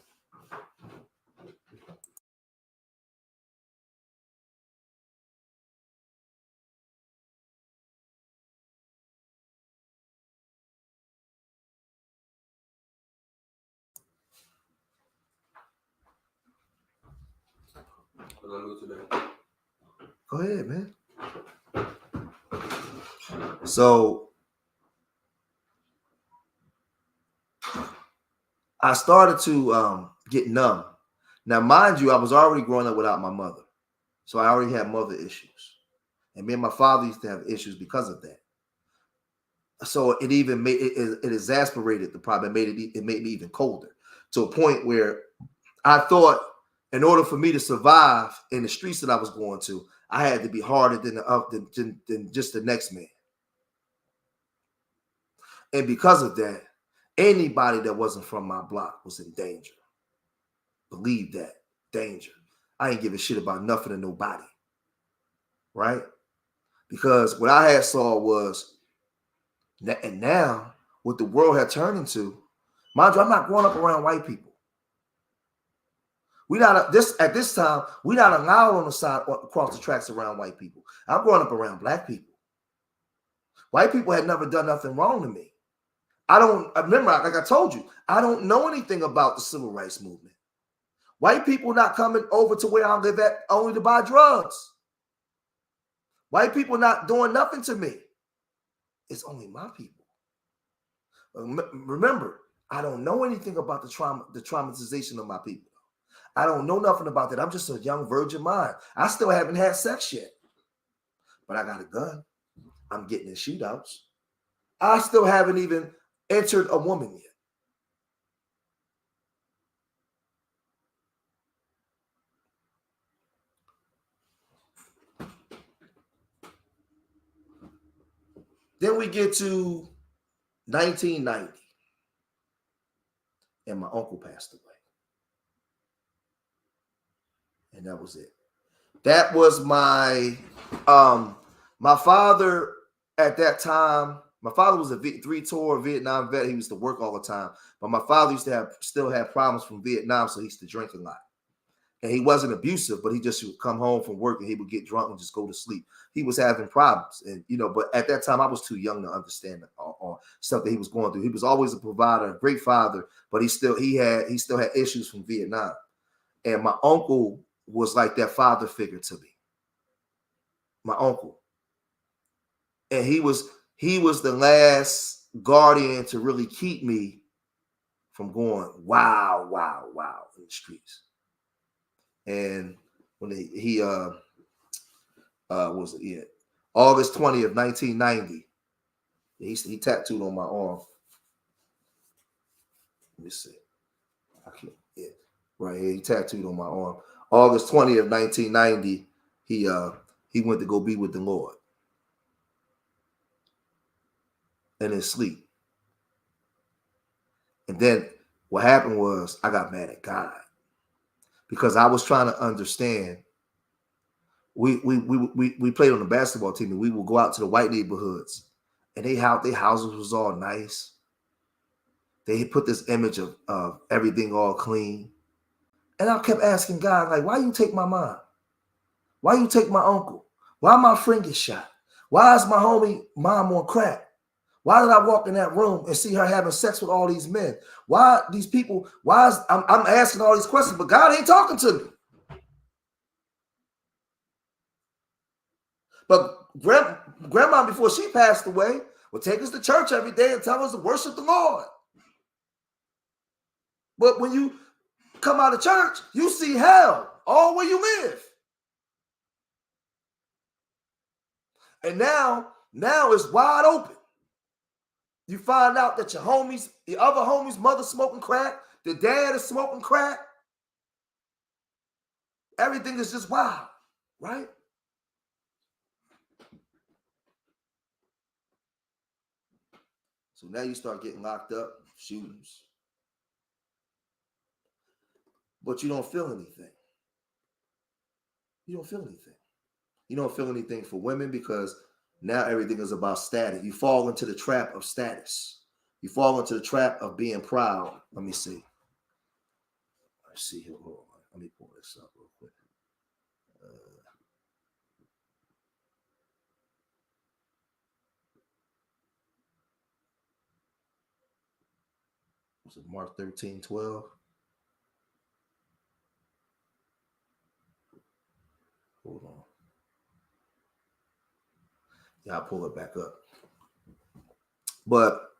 Go ahead, man. So I started to get numb. Now, mind you, I was already growing up without my mother. So I already had mother issues. And me and my father used to have issues because of that. So it even made it exasperated the problem. It made me even colder, to a point where I thought in order for me to survive in the streets that I was going to, I had to be harder than just the next man. And because of that, anybody that wasn't from my block was in danger. Believe that. Danger. I ain't give a shit about nothing to nobody. Right? Because what I had saw was, and now what the world had turned into, mind you, I'm not growing up around white people. At this time, we're not allowed on the side across the tracks around white people. I'm growing up around black people. White people had never done nothing wrong to me. I remember, like I told you, I don't know anything about the civil rights movement. White people not coming over to where I live at only to buy drugs. White people not doing nothing to me. It's only my people. Remember, I don't know anything about the traumatization of my people. I don't know nothing about that. I'm just a young virgin mind. I still haven't had sex yet. But I got a gun. I'm getting in shootouts. I still haven't even entered a woman yet. Then we get to 1990. And my uncle passed away. And that was it. That was my father at that time. My father was a three-tour Vietnam vet. He used to work all the time. But my father used to still have problems from Vietnam, so he used to drink a lot. And he wasn't abusive, but he just would come home from work and he would get drunk and just go to sleep. He was having problems, and but at that time I was too young to understand all stuff that he was going through. He was always a provider, a great father, but he still had issues from Vietnam. And my uncle was like that father figure to me. My uncle, and he was the last guardian to really keep me from going wow in the streets. And when he was it? Yeah, August 20th, 1990. He tattooed on my arm. Let me see. I can't. Yeah, right here. He tattooed on my arm. August 20th, 1990. He went to go be with the Lord in his sleep. And then what happened was I got mad at God because I was trying to understand. We played on the basketball team, and we would go out to the white neighborhoods, and their houses was all nice. They put this image of everything all clean. And I kept asking God, like, why you take my mom? Why you take my uncle? Why my friend get shot? Why is my homie mom on crack? Why did I walk in that room and see her having sex with all these men? Why these people? I'm asking all these questions, but God ain't talking to me. But grandma, before she passed away, would take us to church every day and tell us to worship the Lord. But when you come out of church, you see hell all where you live. And now it's wide open. You find out that your homies, the other homies' mother smoking crack, the dad is smoking crack. Everything is just wild, right? So now you start getting locked up, shootings. But you don't feel anything. You don't feel anything. You don't feel anything for women because now everything is about status. You fall into the trap of status. You fall into the trap of being proud. Let me see. Let's see here. Hold on. Let me pull this up real quick. Was it Mark 13:12? Hold on. Yeah, I'll pull it back up. But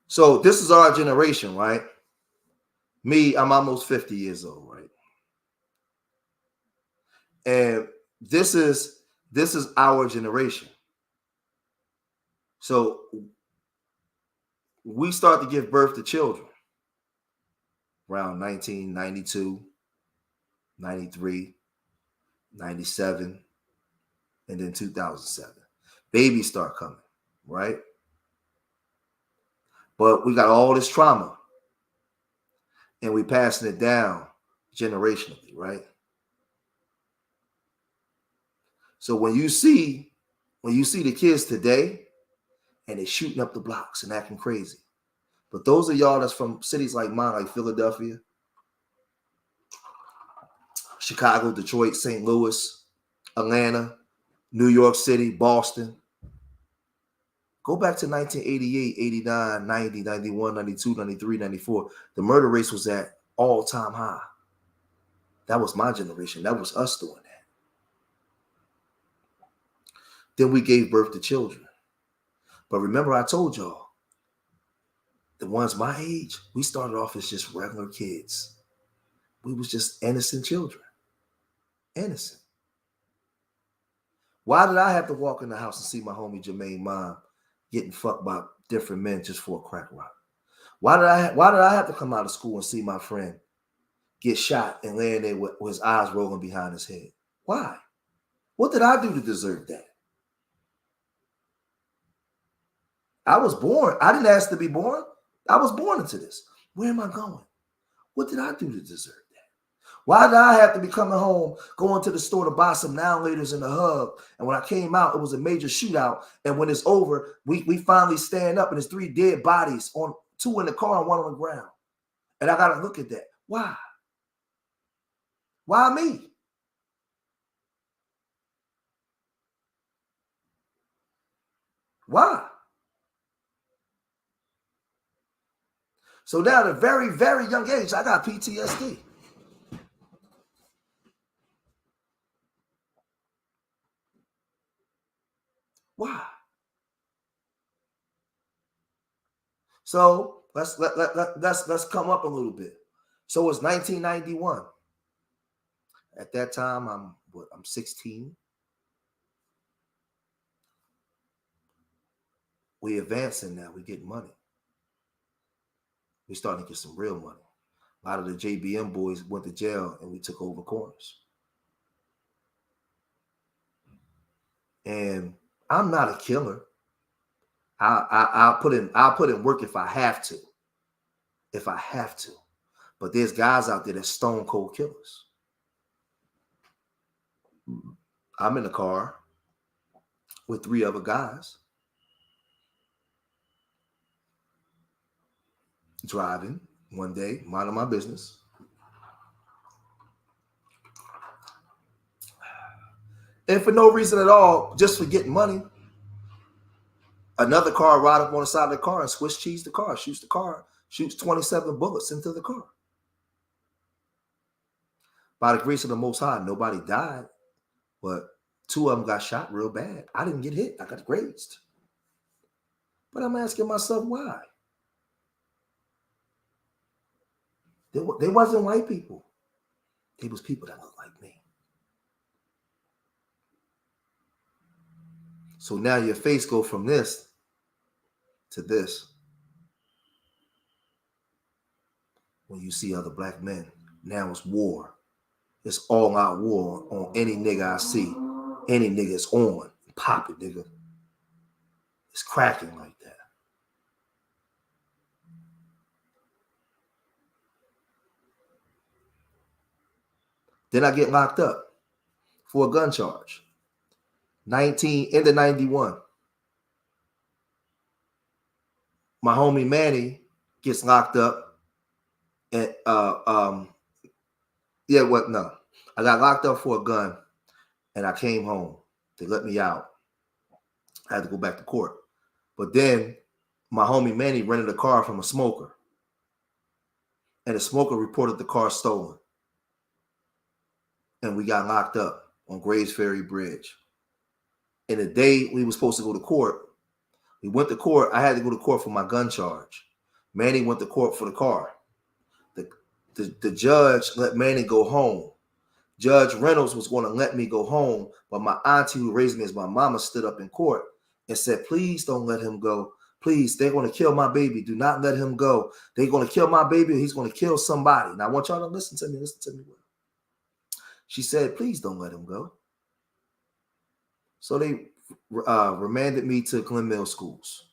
so this is our generation, right? Me, I'm almost 50 years old, right? And this is our generation. So we start to give birth to children around 1992, 93, 97, and then 2007. Babies start coming, right? But we got all this trauma and we passing it down generationally, right? So when you see the kids today and they're shooting up the blocks and acting crazy, but those of y'all that's from cities like mine, like Philadelphia, Chicago, Detroit, St. Louis, Atlanta, New York City, Boston, go back to 1988, 89, 90, 91, 92, 93, 94. The murder rate was at all-time high. That was my generation. That was us doing that. Then we gave birth to children. But remember, I told y'all, the ones my age, we started off as just regular kids. We was just innocent children. Innocent. Why did I have to walk in the house and see my homie Jermaine mom getting fucked by different men just for a crack rock? Why did I have to come out of school and see my friend get shot and laying there with his eyes rolling behind his head? Why? What did I do to deserve that? I was born. I didn't ask to be born. I was born into this. Where am I going? What did I do to deserve that? Why did I have to be coming home, going to the store to buy some now and laters in the hub? And when I came out, it was a major shootout. And when it's over, we finally stand up and there's 3 dead bodies, 2 in the car and 1 on the ground. And I got to look at that. Why? Why me? Why? So now at a very, very young age, I got PTSD. Why? So let's come up a little bit. So it's 1991. At that time, I'm 16. We advancing now. We getting money. We starting to get some real money. A lot of the JBM boys went to jail, and we took over corners. And I'm not a killer. I'll put in work if I have to. If I have to. But there's guys out there that's stone cold killers. I'm in the car with 3 other guys driving one day, minding my business. And for no reason at all, just for getting money, another car ride up on the side of the car and Swiss cheese the car, shoots 27 bullets into the car. By the grace of the Most High, nobody died, but 2 of them got shot real bad. I didn't get hit. I got grazed. But I'm asking myself, why? They wasn't white people. They was people that looked like me. So now your face go from this to this. When you see other black men, now it's war. It's all out war on any nigga I see. Any nigga is on. Pop it, nigga. It's cracking like that. Then I get locked up for a gun charge. End of 91. My homie Manny gets locked up. And I got locked up for a gun and I came home. They let me out. I had to go back to court. But then my homie Manny rented a car from a smoker. And the smoker reported the car stolen. And we got locked up on Grays Ferry Bridge. And the day we were supposed to go to court, we went to court. I had to go to court for my gun charge. Manny went to court for the car. The judge let Manny go home. Judge Reynolds was going to let me go home, but my auntie who raised me as my mama stood up in court and said, please don't let him go. Please, they're going to kill my baby. Do not let him go. They're going to kill my baby. He's going to kill somebody. Now, I want y'all to listen to me. Listen to me well. She said, please don't let him go. So they remanded me to Glen Mill schools.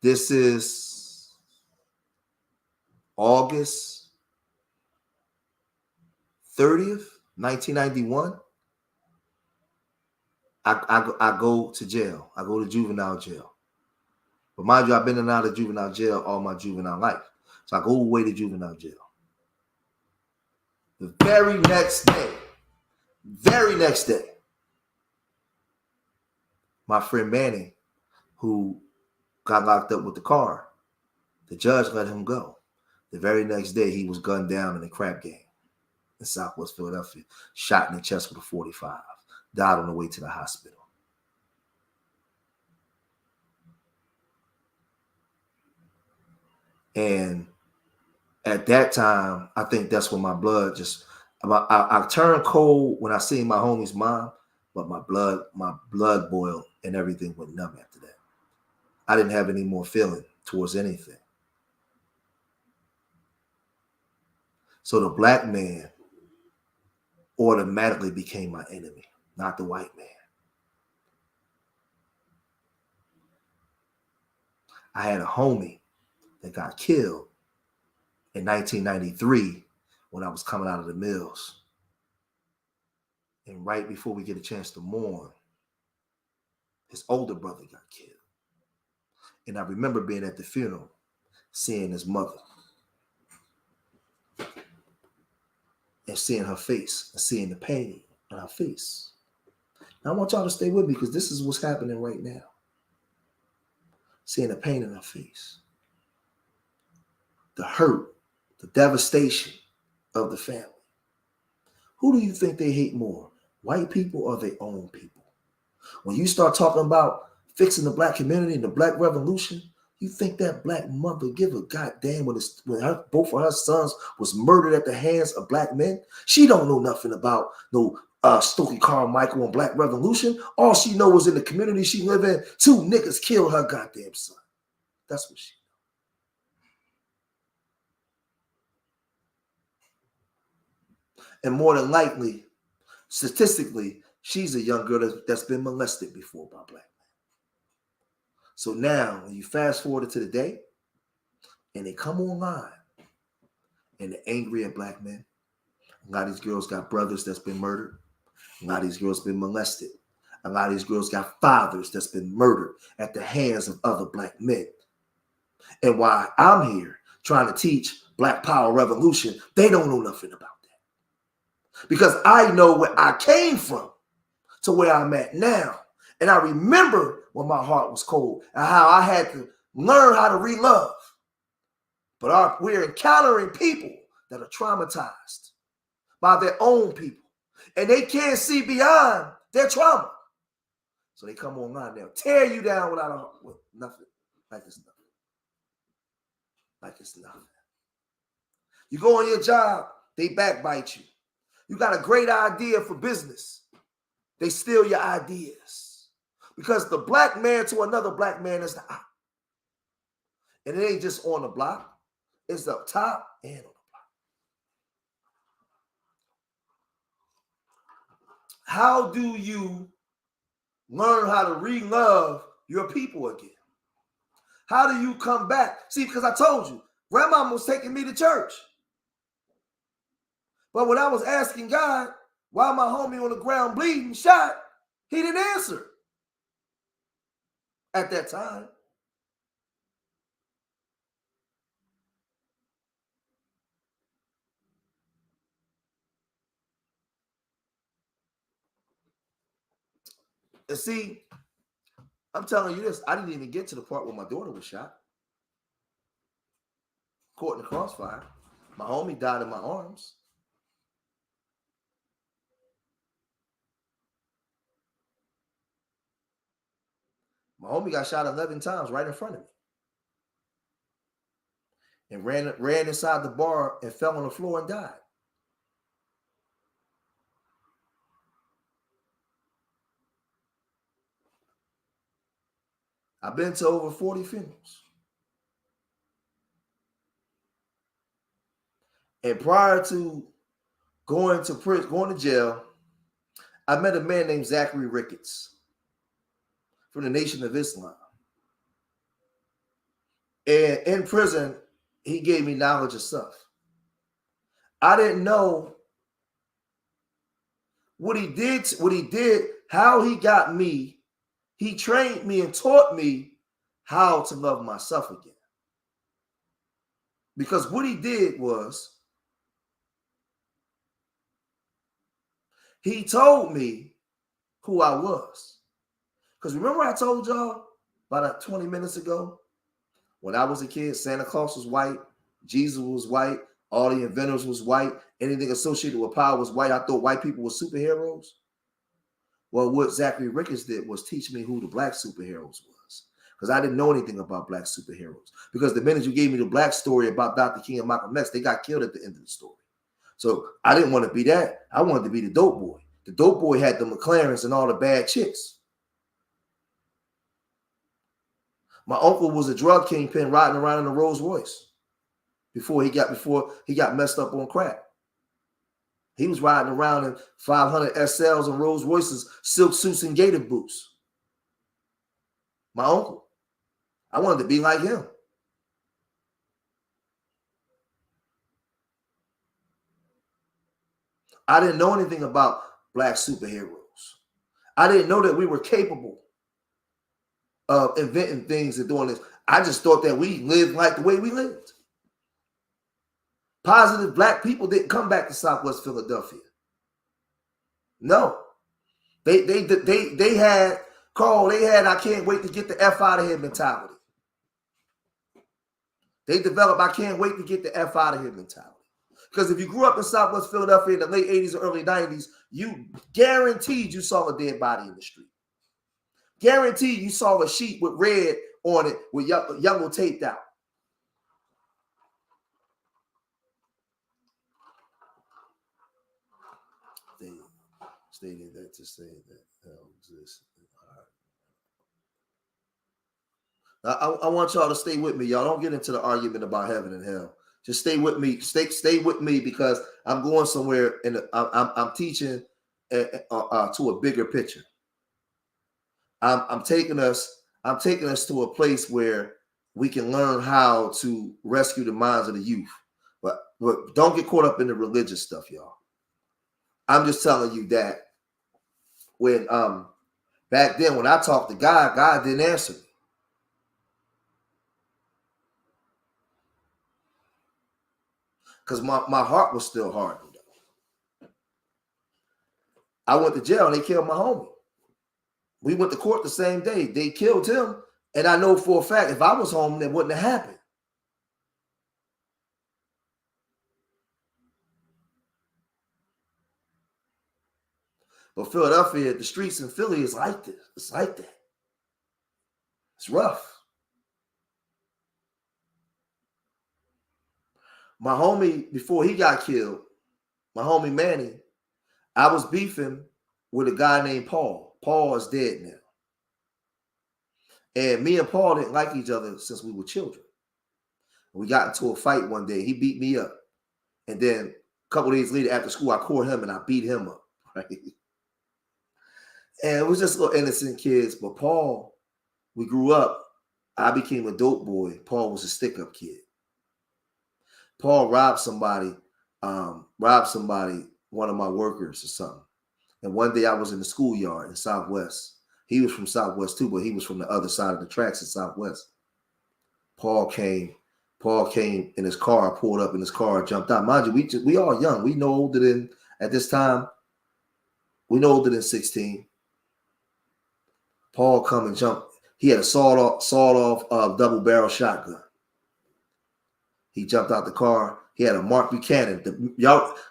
This is August 30th, 1991. I go to jail. I go to juvenile jail. But mind you, I've been in and out of juvenile jail all my juvenile life. So I go away to juvenile jail. The very next day, my friend Manny, who got locked up with the car, the judge let him go. The very next day, he was gunned down in a crap game in Southwest Philadelphia, shot in the chest with a .45, died on the way to the hospital. And at that time, I think that's when my blood I turned cold when I seen my homie's mom, but my blood boiled and everything went numb after that. I didn't have any more feeling towards anything. So the black man automatically became my enemy, not the white man. I had a homie that got killed in 1993 when I was coming out of the mills. And right before we get a chance to mourn, his older brother got killed. And I remember being at the funeral, seeing his mother and seeing her face and seeing the pain in her face. Now, I want y'all to stay with me because this is what's happening right now. Seeing the pain in her face, the hurt, the devastation of the family. Who do you think they hate more, white people or their own people? When you start talking about fixing the black community and the black revolution, you think that black mother give a goddamn when both of her sons was murdered at the hands of black men? She don't know nothing about no Stokely Carmichael and black revolution. All she knows in the community she live in, 2 niggas killed her goddamn son. That's what she knows. And more than likely, statistically, she's a young girl that's been molested before by black men. So now, when you fast forward to the day, and they come online, and they're angry at black men. A lot of these girls got brothers that's been murdered. A lot of these girls been molested. A lot of these girls got fathers that's been murdered at the hands of other black men. And while I'm here trying to teach Black Power Revolution, they don't know nothing about that. Because I know where I came from to where I'm at now. And I remember when my heart was cold and how I had to learn how to re-love. But we're encountering people that are traumatized by their own people. And they can't see beyond their trauma. So they come online, they'll tear you down with nothing. Like it's nothing. Like it's nothing. You go on your job, they backbite you. You got a great idea for business. They steal your ideas. Because the black man to another black man is the op. And it ain't just on the block. It's up top and on the block. How do you learn how to re-love your people again? How do you come back? See, because I told you, grandma was taking me to church. But when I was asking God, why my homie on the ground bleeding, shot, he didn't answer at that time. And see, I'm telling you this, I didn't even get to the part where my daughter was shot. Caught in the crossfire. My homie died in my arms. My homie got shot 11 times right in front of me. And ran inside the bar and fell on the floor and died. I've been to over 40 funerals. And prior to going to jail, I met a man named Zachary Ricketts from the Nation of Islam. And in prison, he gave me knowledge of stuff. I didn't know what he did, how he got me. He trained me and taught me how to love myself again. Because what he did was, he told me who I was. Because remember I told y'all about 20 minutes ago, when I was a kid, Santa Claus was white, Jesus was white, all the inventors was white, anything associated with power was white. I thought white people were superheroes. Well, what Zachary Ricketts did was teach me who the black superheroes was. Because I didn't know anything about black superheroes. Because the minute you gave me the black story about Dr. King and Malcolm X, they got killed at the end of the story. So I didn't want to be that. I wanted to be the dope boy. The dope boy had the McLarens and all the bad chicks. My uncle was a drug kingpin riding around in a Rolls Royce before he got messed up on crack. He was riding around in 500 SLs and Rolls Royces, silk suits and gator boots. My uncle. I wanted to be like him. I didn't know anything about black superheroes. I didn't know that we were capable of inventing things and doing this. I just thought that we lived like the way we lived. Positive black people didn't come back to Southwest Philadelphia. No. They had Carl, they had I can't wait to get the F out of here mentality. They developed I can't wait to get the F out of here mentality. Because if you grew up in Southwest Philadelphia in the late 80s or early 90s, you guaranteed you saw a dead body in the street. Guaranteed you saw a sheet with red on it with yellow taped out. Stating that to say that hell exists. I want y'all to stay with me. Y'all don't get into the argument about heaven and hell. Just stay with me. Stay with me because I'm going somewhere and I'm teaching to a bigger picture. I'm taking us to a place where we can learn how to rescue the minds of the youth. But don't get caught up in the religious stuff, y'all. I'm just telling you that when back then when I talked to God, God didn't answer me. Because my heart was still hardened. I went to jail and they killed my homie. We went to court the same day. They killed him. And I know for a fact, if I was home, that wouldn't have happened. But Philadelphia, the streets in Philly is like this. It's like that. It's rough. My homie, before he got killed, my homie Manny, I was beefing with a guy named Paul. Paul is dead now. And me and Paul didn't like each other since we were children. We got into a fight one day. He beat me up. And then a couple of days later after school, I caught him and I beat him up. Right? And it was just little innocent kids. But Paul, we grew up. I became a dope boy. Paul was a stick-up kid. Paul robbed somebody, one of my workers or something. And one day I was in the schoolyard in Southwest. He was from Southwest too, but he was from the other side of the tracks in Southwest. Paul came in his car, pulled up in his car, jumped out. Mind you, we all young. We no older than, at this time, we no older than 16. Paul come and jump. He had a sawed off double barrel shotgun. He jumped out the car. He had a Mark Buchanan.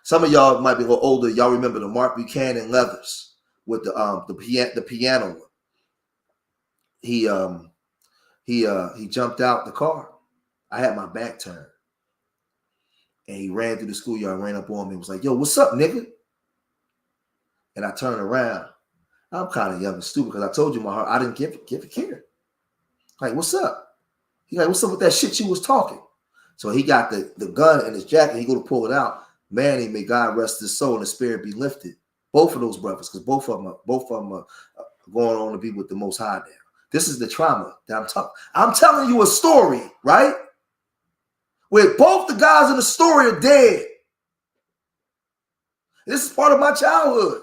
Some of y'all might be a little older. Y'all remember the Mark Buchanan leathers with the piano. He jumped out the car. I had my back turned, and he ran through the schoolyard, ran up on me, and was like, "Yo, what's up, nigga?" And I turned around. I'm kind of young and stupid because I told you my heart. I didn't give a care. Like, what's up? He like, what's up with that shit you was talking? So he got the gun in his jacket. He go to pull it out. Manny, may God rest his soul and his spirit be lifted. Both of those brothers, because both of them are going on to be with the Most High now. This is the trauma that I'm talking. I'm telling you a story, right? Where both the guys in the story are dead. This is part of my childhood.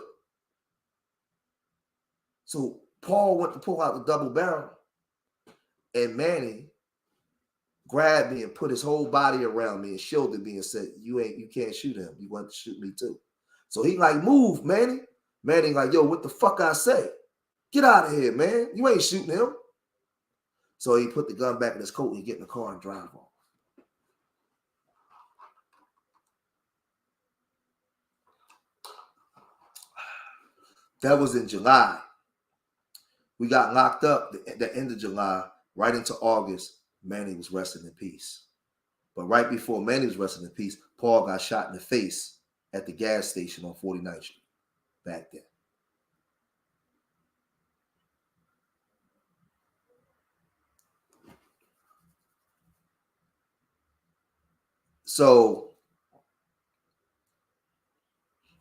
So Paul went to pull out the double barrel, and Manny grabbed me and put his whole body around me and shielded me and said, you can't shoot him. You want to shoot me too. So he like, move, Manny. Manny like, yo, what the fuck I say? Get out of here, man. You ain't shooting him. So he put the gun back in his coat and he get in the car and drive off. That was in July. We got locked up at the end of July, right into August. Manny was resting in peace. But right before Manny was resting in peace, Paul got shot in the face at the gas station on 49th Street back then. So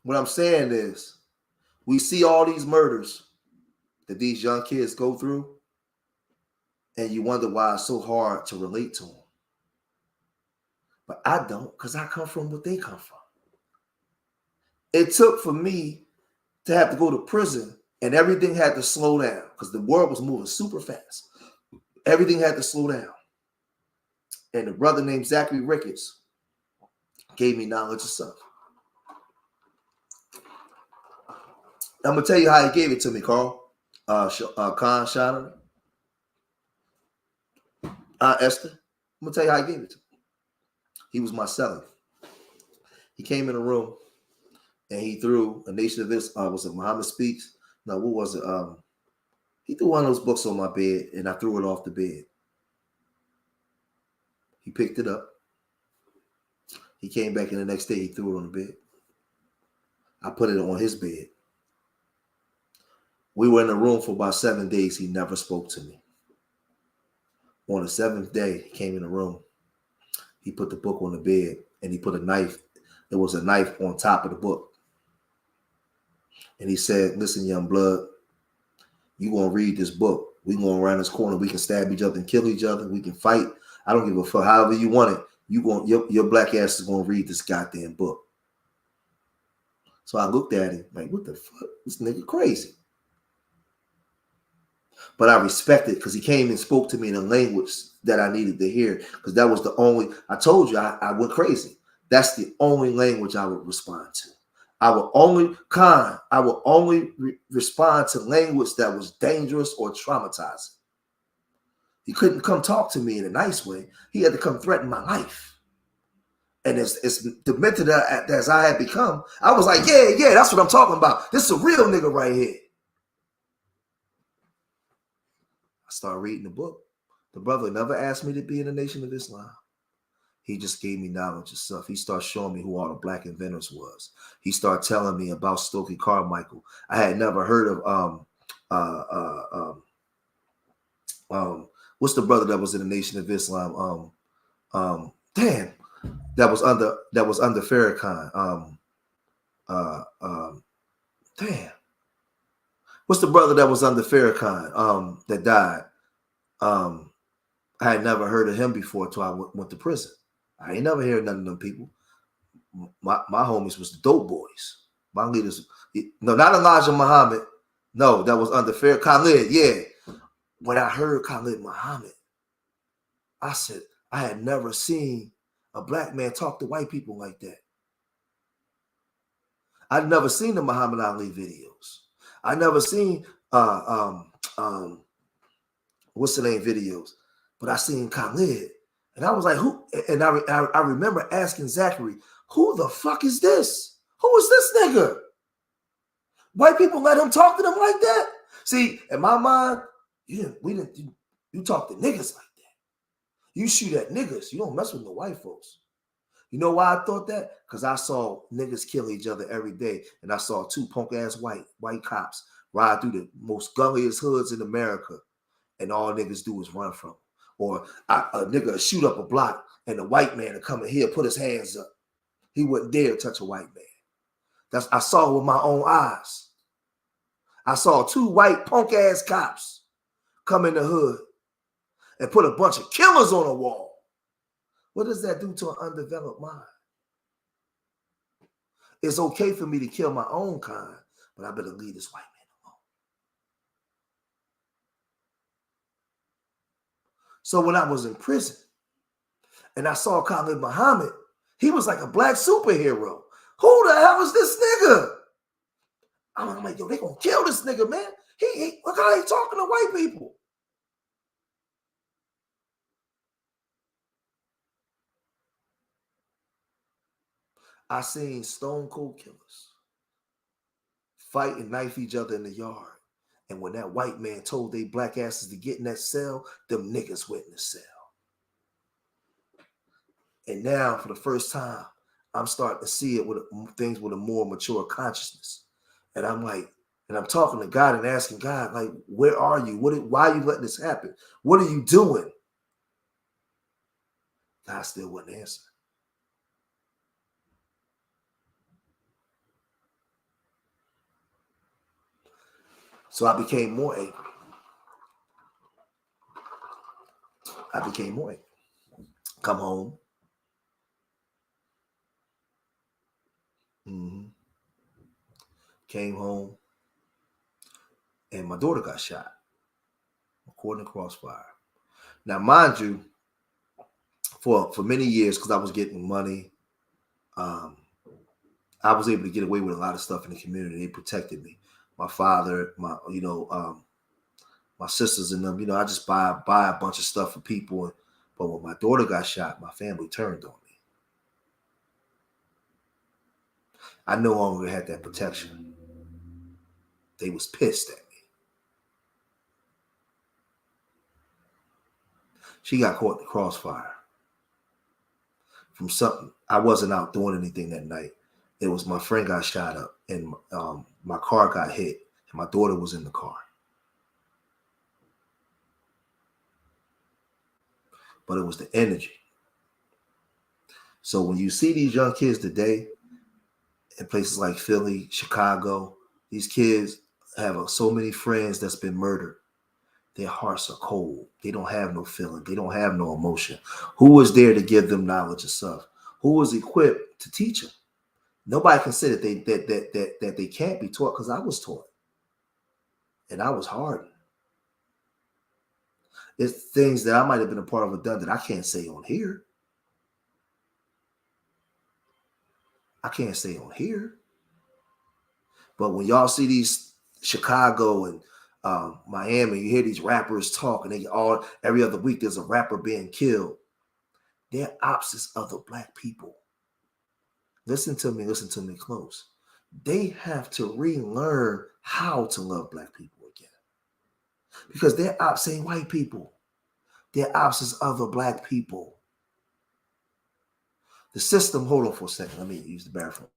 what I'm saying is we see all these murders that these young kids go through, and you wonder why it's so hard to relate to them. But I don't, because I come from what they come from. It took for me to have to go to prison, and everything had to slow down because the world was moving super fast. Everything had to slow down. And a brother named Zachary Ricketts, Gave me knowledge of self. I'm gonna tell you how he gave it to me, Carl. Khan Shana, Esther. I'm gonna tell you how he gave it to me. He was my seller. He came in the room and he threw A Nation of Islam. Was it Muhammad Speaks? No, what was it? He threw one of those books on my bed and I threw it off the bed. He picked it up. He came back in the next day. He threw it on the bed. I put it on his bed. We were in the room for about 7 days. He never spoke to me. On the 7th day, he came in the room. He put the book on the bed and he put a knife. There was a knife on top of the book. And he said, listen, young blood, you going to read this book. We going around this corner. We can stab each other and kill each other. We can fight. I don't give a fuck. However you want it. Your black ass is going to read this goddamn book. So I looked at him like, what the fuck? This nigga crazy. But I respected because he came and spoke to me in a language that I needed to hear. Because that was the only, I told you, I went crazy. That's the only language I would respond to. I would only respond to language that was dangerous or traumatizing. He couldn't come talk to me in a nice way. He had to come threaten my life. And as demented as I had become, I was like, yeah, that's what I'm talking about. This is a real nigga right here. I started reading the book. The brother never asked me to be in the Nation of Islam. He just gave me knowledge of stuff. He started showing me who all the black inventors was. He started telling me about Stokely Carmichael. I had never heard of what's the brother that was in the Nation of Islam? That was under Farrakhan. What's the brother that was under Farrakhan that died? I had never heard of him before until I went to prison. I ain't never heard none of them people. My homies was the dope boys. My leaders, no, not Elijah Muhammad. No, that was under Khalid. Yeah. When I heard Khalid Muhammad, I said, I had never seen a black man talk to white people like that. I'd never seen the Muhammad Ali videos. I never seen what's the name videos, but I seen Khalid. And I was like, who? And I remember asking Zachary, who the fuck is this? Who is this nigga? White people let him talk to them like that? See, in my mind, you talk to niggas like that. You shoot at niggas. You don't mess with the white folks. You know why I thought that? Because I saw niggas kill each other every day. And I saw 2 punk-ass white cops ride through the most gulliest hoods in America. And all niggas do is run from them. Or a nigga shoot up a block and the white man will come in here, put his hands up. He wouldn't dare touch a white man. I saw it with my own eyes. I saw 2 white punk-ass cops come in the hood and put a bunch of killers on a wall. What does that do to an undeveloped mind? It's okay for me to kill my own kind, but I better leave this white man alone. So when I was in prison and I saw Khalid Muhammad, he was like a black superhero. Who the hell is this nigga? I'm like, yo, they gonna kill this nigga, man. Look how he talking to white people. I seen stone cold killers fight and knife each other in the yard. And when that white man told they black asses to get in that cell, them niggas went in the cell. And now, for the first time, I'm starting to see it with things with a more mature consciousness. And I'm like, and I'm talking to God and asking God, like, where are you? Why are you letting this happen? What are you doing? God still wouldn't answer. So I became more angry. Come home. Came home. And my daughter got shot. According to Crossfire. Now, mind you, for many years, because I was getting money Um, I was able to get away with a lot of stuff in the community. They protected me. My father, my sisters and them. I just buy a bunch of stuff for people. But when my daughter got shot, my family turned on me. I no longer had that protection. They was pissed at me. She got caught in the crossfire from something. I wasn't out doing anything that night. It was my friend got shot up, and my car got hit, and my daughter was in the car. But it was the energy. So when you see these young kids today in places like Philly, Chicago, these kids have so many friends that's been murdered. Their hearts are cold. They don't have no feeling. They don't have no emotion. Who was there to give them knowledge of stuff? Who was equipped to teach them? Nobody can say that they can't be taught, because I was taught, and I was hardened. It's things that I might have been a part of or done that I can't say on here. I can't say on here. But when y'all see these Chicago and Miami, you hear these rappers talk, and every other week there's a rapper being killed. They're opposites of the black people. Listen to me close. They have to relearn how to love black people again, because they're opposite white people. They're opposites of the black people. The system, hold on for a second. Let me use the bathroom.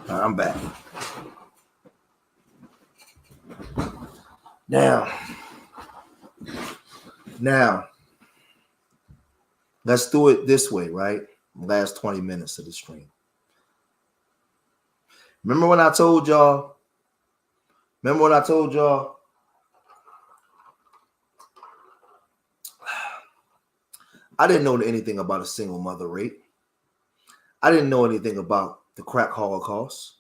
All right, I'm back. Now, let's do it this way, right? Last 20 minutes of the stream. Remember when I told y'all? I didn't know anything about a single mother rate. I didn't know anything about the crack Holocaust.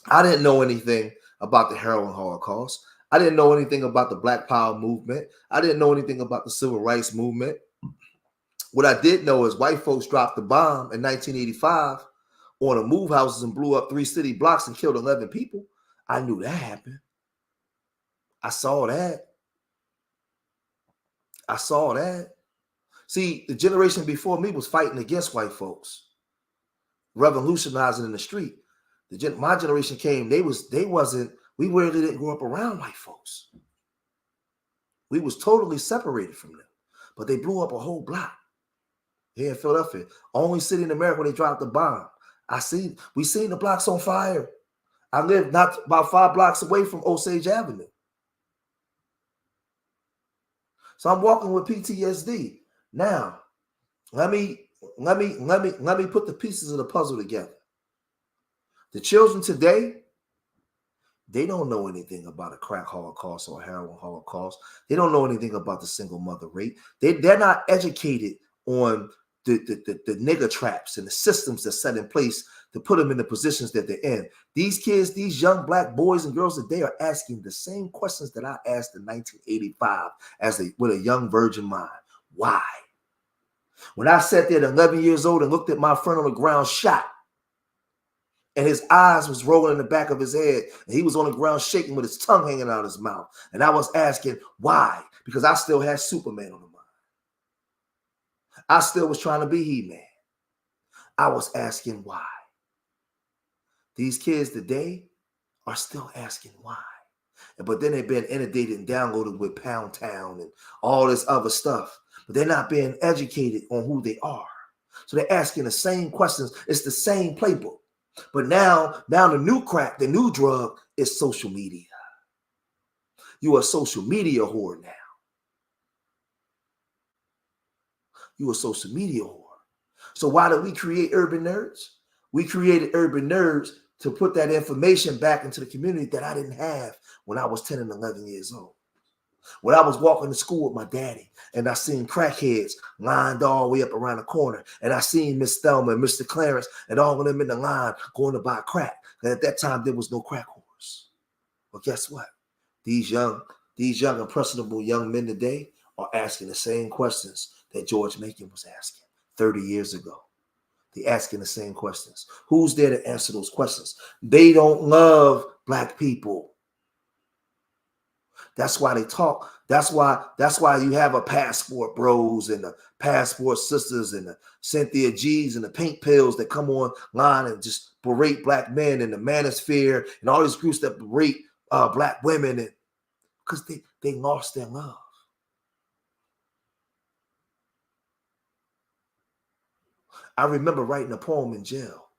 I didn't know anything about the heroin Holocaust. I didn't know anything about the Black Power movement. I didn't know anything about the Civil Rights movement. What I did know is white folks dropped the bomb in 1985 on a move houses and blew up 3 city blocks and killed 11 people. I knew that happened. I saw that. See, the generation before me was fighting against white folks, revolutionizing in the street. My generation came, we really didn't grow up around white folks. We was totally separated from them, but they blew up a whole block here in Philadelphia. Only city in America where they dropped the bomb. We seen the blocks on fire. I lived not about 5 blocks away from Osage Avenue. So I'm walking with PTSD. Now, let me put the pieces of the puzzle together. The children today, they don't know anything about a crack Holocaust or a heroin Holocaust. They don't know anything about the single mother rate. They're not educated on the nigger traps and the systems that's set in place to put them in the positions that they're in. These kids, these young black boys and girls today are asking the same questions that I asked in 1985 with a young virgin mind. Why? When I sat there at 11 years old and looked at my friend on the ground shot, and his eyes was rolling in the back of his head, and he was on the ground shaking with his tongue hanging out of his mouth. And I was asking why, because I still had Superman on the mind. I still was trying to be He-Man. I was asking why. These kids today are still asking why. But then they've been inundated and downloaded with Pound Town and all this other stuff. But they're not being educated on who they are. So they're asking the same questions. It's the same playbook. But now the new crack, the new drug is social media. You are a social media whore now. You a social media whore. So why did we create Urban Nerds? We created Urban Nerds to put that information back into the community that I didn't have when I was 10 and 11 years old. When I was walking to school with my daddy and I seen crackheads lined all the way up around the corner, and I seen Miss Thelma and Mr. Clarence and all of them in the line going to buy crack. And at that time, there was no crack whores. But guess what? These young impressionable young men today are asking the same questions that George Macon was asking 30 years ago. They're asking the same questions. Who's there to answer those questions? They don't love Black people. That's why they talk. That's why you have a Passport Bros and the Passport Sisters and the Cynthia G's and the Pink Pills that come online and just berate Black men and the Manosphere and all these groups that berate Black women, and because they lost their love. I remember writing a poem in jail,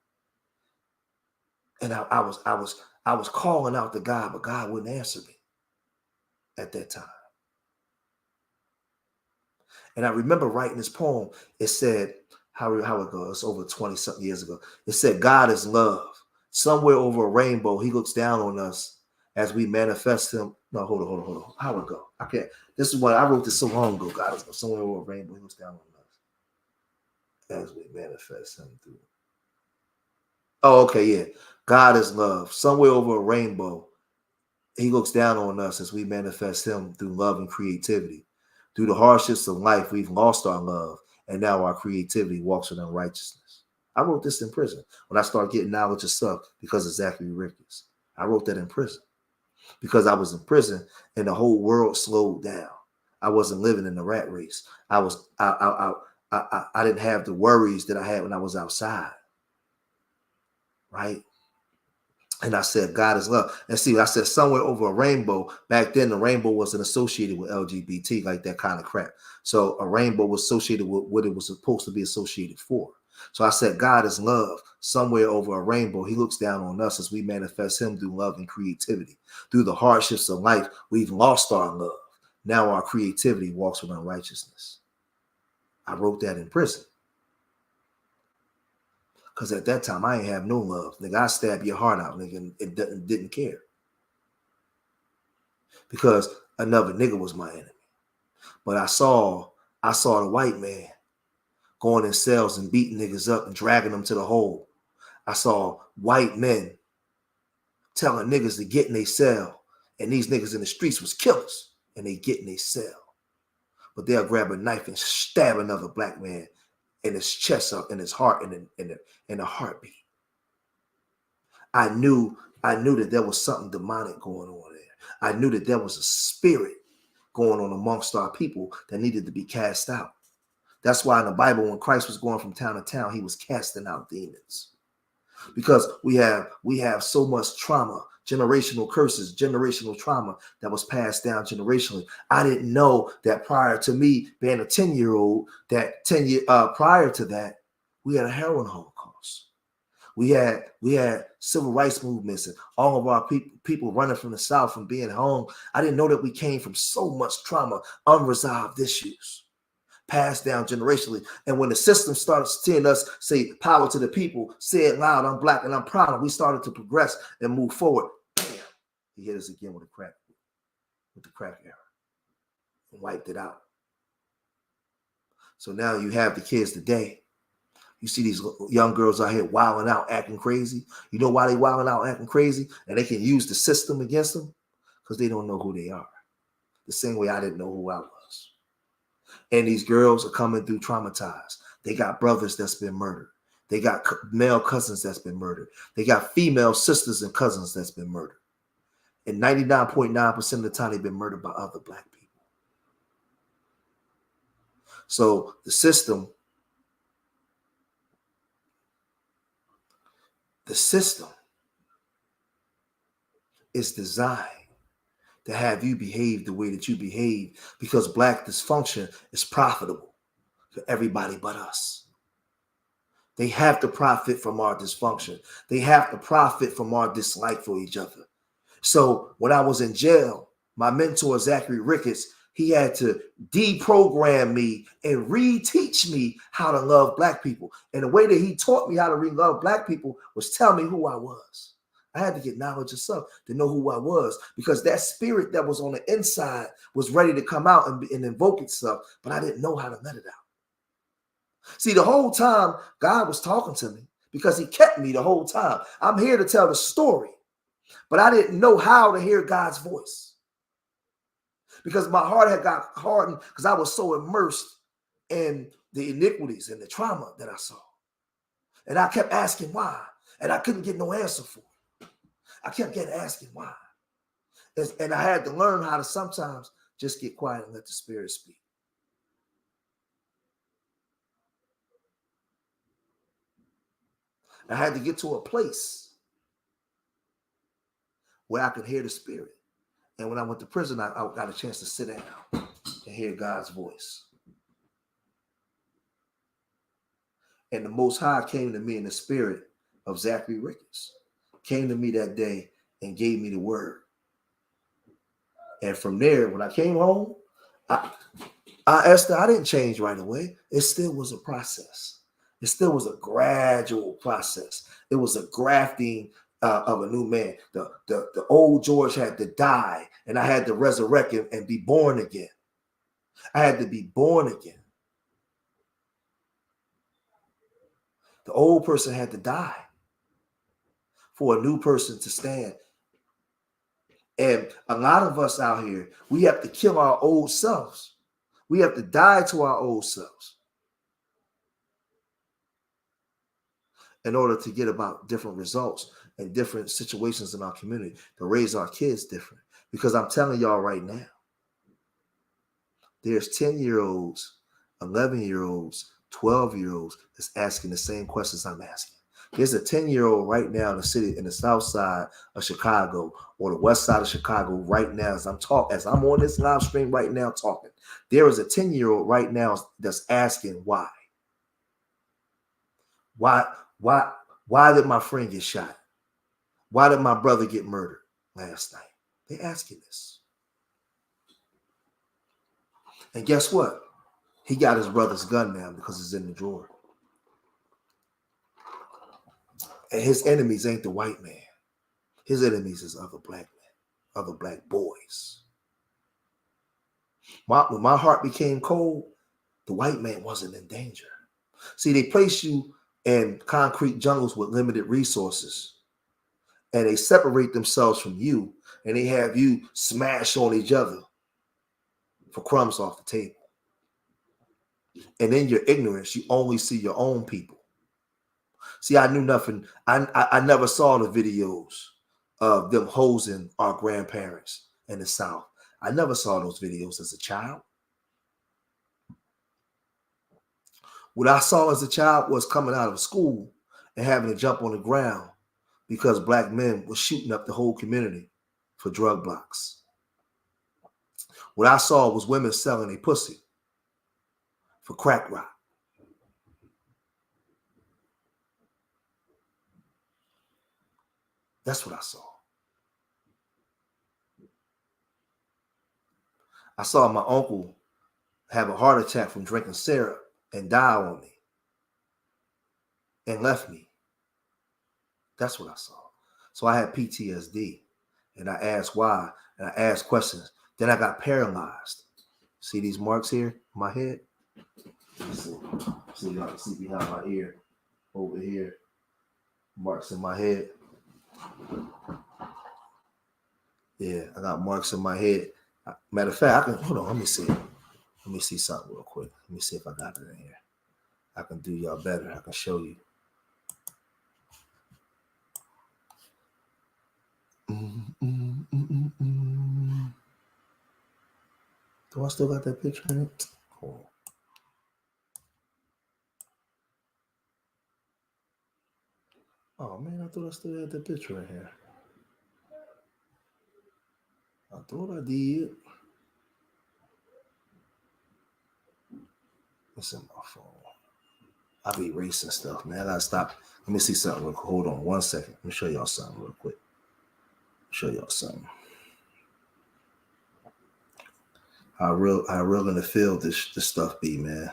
and I was calling out to God, but God wouldn't answer me at that time. And I remember writing this poem. It said, how it goes, it's over 20-something years ago. It said, God is love. Somewhere over a rainbow, He looks down on us as we manifest Him. No, hold on. How it go? I can't. This is what I wrote this so long ago. God is love. Somewhere over a rainbow, He looks down on us as we manifest Him through. Oh, okay, yeah. God is love. Somewhere over a rainbow, He looks down on us as we manifest Him through love and creativity. Through the hardships of life, we've lost our love, and now our creativity walks in unrighteousness. I wrote this in prison when I started getting knowledge of stuff because of Zachary Ricketts. I wrote that in prison because I was in prison and the whole world slowed down. I wasn't living in the rat race. I didn't have the worries that I had when I was outside, right? And I said, God is love. And see, I said somewhere over a rainbow. Back then, the rainbow wasn't associated with LGBT, like that kind of crap. So a rainbow was associated with what it was supposed to be associated for. So I said, God is love. Somewhere over a rainbow, He looks down on us as we manifest Him through love and creativity. Through the hardships of life, we've lost our love. Now our creativity walks with unrighteousness. I wrote that in prison. Because at that time, I ain't have no love. Nigga, I stab your heart out, nigga, and it didn't care. Because another nigga was my enemy. But I saw the white man going in cells and beating niggas up and dragging them to the hole. I saw white men telling niggas to get in their cell. And these niggas in the streets was killers. And they get in their cell. But they'll grab a knife and stab another Black man in his chest up, in his heart, in a heartbeat. I knew that there was something demonic going on there. I knew that there was a spirit going on amongst our people that needed to be cast out. That's why in the Bible, when Christ was going from town to town, He was casting out demons. Because we have so much trauma, generational curses, generational trauma that was passed down generationally. I didn't know that prior to me being a 10-year-old, that 10 year prior to that, we had a heroin holocaust. We had civil rights movements and all of our people running from the South and being home. I didn't know that we came from so much trauma, unresolved issues, passed down generationally. And when the system started seeing us say power to the people, say it loud, I'm Black and I'm proud, and we started to progress and move forward, bam, He hit us again with the crack era and wiped it out. So now you have the kids today. You see these young girls out here wilding out, acting crazy. You know why they wilding out, acting crazy? And they can use the system against them? Because they don't know who they are. The same way I didn't know who I was. And these girls are coming through traumatized. They got brothers that's been murdered. They got male cousins that's been murdered. They got female sisters and cousins that's been murdered. And 99.9% of the time, they've been murdered by other Black people. So the system is designed to have you behave the way that you behave, because Black dysfunction is profitable for everybody but us. They have to profit from our dysfunction. They have to profit from our dislike for each other. So when I was in jail, my mentor, Zachary Ricketts, he had to deprogram me and reteach me how to love Black people. And the way that he taught me how to love Black people was tell me who I was. I had to get knowledge of self to know who I was, because that spirit that was on the inside was ready to come out and invoke itself, but I didn't know how to let it out. See, the whole time God was talking to me, because he kept me the whole time. I'm here to tell the story, but I didn't know how to hear God's voice, because my heart had got hardened because I was so immersed in the iniquities and the trauma that I saw. And I kept asking why, and I couldn't get no answer for it. I kept getting asking why. And I had to learn how to sometimes just get quiet and let the Spirit speak. I had to get to a place where I could hear the Spirit. And when I went to prison, I got a chance to sit down and hear God's voice. And the Most High came to me in the spirit of Zachary Ricketts, came to me that day and gave me the word. And from there, when I came home, Esther, I didn't change right away. It still was a process. It still was a gradual process. It was a grafting of a new man. The old George had to die, and I had to resurrect him and be born again. I had to be born again. The old person had to die for a new person to stand. And a lot of us out here, we have to kill our old selves. We have to die to our old selves in order to get about different results and different situations in our community, to raise our kids different. Because I'm telling y'all right now, there's 10-year-olds, 11-year-olds, 12-year-olds that's asking the same questions I'm asking. There's a 10-year-old right now in the city, in the south side of Chicago or the west side of Chicago right now, as I'm on this live stream right now talking. There is a 10-year-old right now that's asking why. Why did my friend get shot? Why did my brother get murdered last night? They're asking this. And guess what? He got his brother's gun now because it's in the drawer. And his enemies ain't the white man. His enemies is other black men, other black boys. When my heart became cold, the white man wasn't in danger. See, they place you in concrete jungles with limited resources, and they separate themselves from you, and they have you smash on each other for crumbs off the table. And in your ignorance, you only see your own people. See, I knew nothing. I never saw the videos of them hosing our grandparents in the South. I never saw those videos as a child. What I saw as a child was coming out of school and having to jump on the ground because black men were shooting up the whole community for drug blocks. What I saw was women selling a pussy for crack rock. That's what I saw. I saw my uncle have a heart attack from drinking syrup and die on me and left me. That's what I saw. So I had PTSD, and I asked why, and I asked questions. Then I got paralyzed. See these marks here on my head? So y'all can see behind my ear over here. Marks in my head. Yeah, I got marks in my head. Matter of fact, hold on, let me see. Let me see something real quick. Let me see if I got it in here. I can do y'all better. I can show you. Do I still got that picture in it? Hold on. Oh man, I thought I still had that picture in here. I thought I did. It's in my phone. I be erasing stuff, man. I gotta stop. Let me see something real quick. Hold on 1 second. Let me show y'all something real quick. Show y'all something. How real in the field this stuff be, man.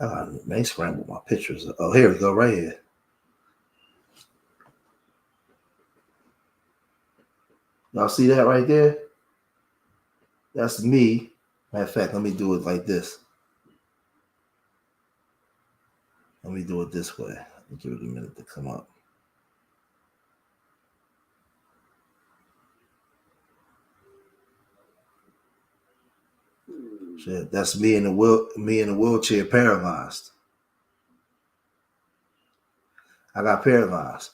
God, man, scrambled my pictures. Oh, here we go, right here. Y'all see that right there? That's me. Matter of fact, let me do it like this. Let me do it this way. Give it a minute to come up. Shit, that's me in the wheelchair, paralyzed. I got paralyzed.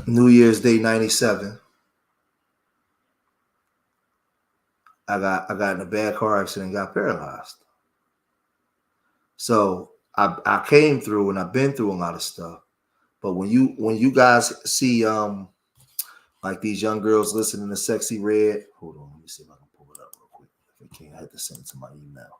New Year's Day '97. I got in a bad car accident and got paralyzed. So I came through and I've been through a lot of stuff. But when you guys see like these young girls listening to Sexy Red, hold on, let me see if I can pull it up real quick. If I can't, I have to send it to my email.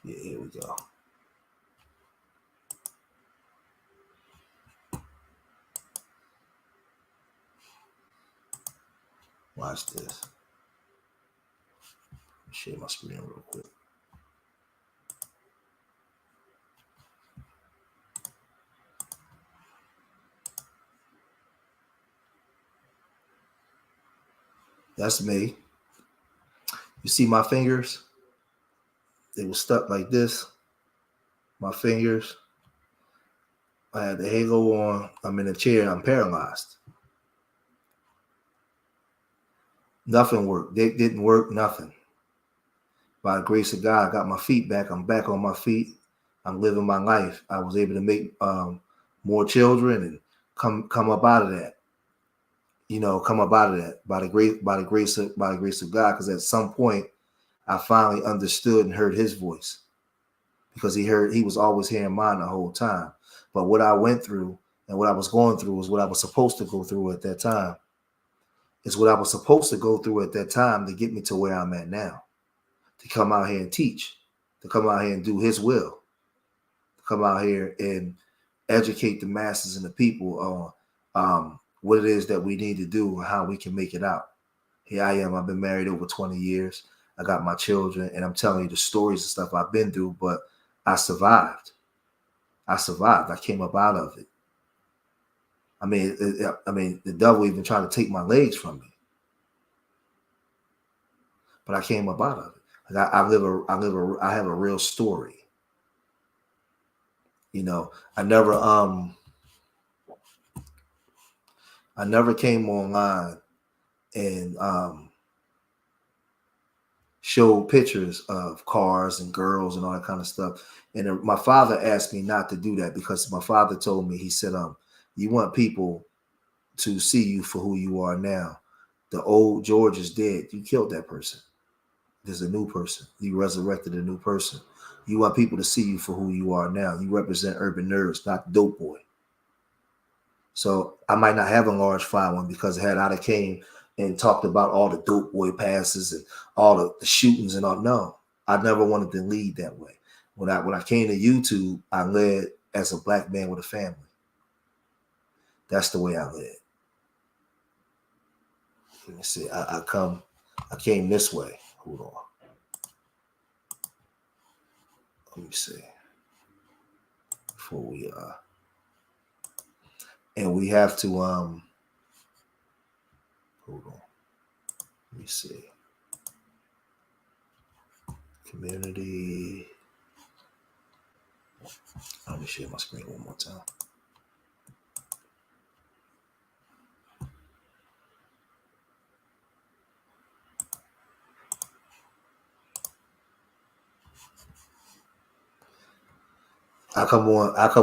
Yeah, here we go. Watch this. Share my screen real quick. That's me. You see my fingers? They were stuck like this. My fingers. I had the halo on. I'm in a chair. I'm paralyzed. Nothing worked. They didn't work. Nothing. By the grace of God, I got my feet back. I'm back on my feet. I'm living my life. I was able to make more children and come up out of that. You know, come up out of that by the grace of God. Because at some point, I finally understood and heard His voice, because he was always hearing mine the whole time. But what I went through and what I was going through was what I was supposed to go through at that time. It's what I was supposed to go through at that time to get me to where I'm at now. To come out here and teach, to come out here and do His will, to come out here and educate the masses and the people on what it is that we need to do and how we can make it out. Here I am. I've been married over 20 years. I got my children, and I'm telling you the stories and stuff I've been through, but I survived. I came up out of it. I mean, the devil even tried to take my legs from me, but I came up out of it. Like I have a real story. You know, I never came online and showed pictures of cars and girls and all that kind of stuff. And my father asked me not to do that, because my father told me, he said, you want people to see you for who you are now. The old George is dead. You killed that person. There's a new person. You resurrected a new person. You want people to see you for who you are now. You represent Urban Nerds, not Dope Boy. So I might not have a large following, because had I came and talked about all the Dope Boy passes and all the shootings and all, no, I never wanted to lead that way. When I came to YouTube, I led as a black man with a family. That's the way I led. Let me see. I came this way. Hold on. Let me see. Before we And we have to hold on. Let me see. Community. Let me share my screen one more time. I come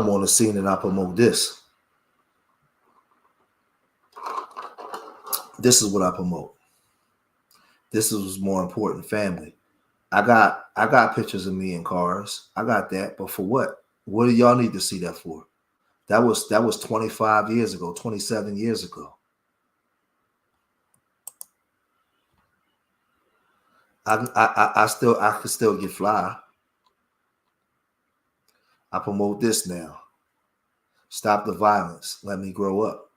on the scene and I promote this. This is what I promote. This is more important, family. I got pictures of me in cars. I got that, but for what? What do y'all need to see that for? That was 25 years ago, 27 years ago. I can still get fly. I promote this now. Stop the violence. Let me grow up.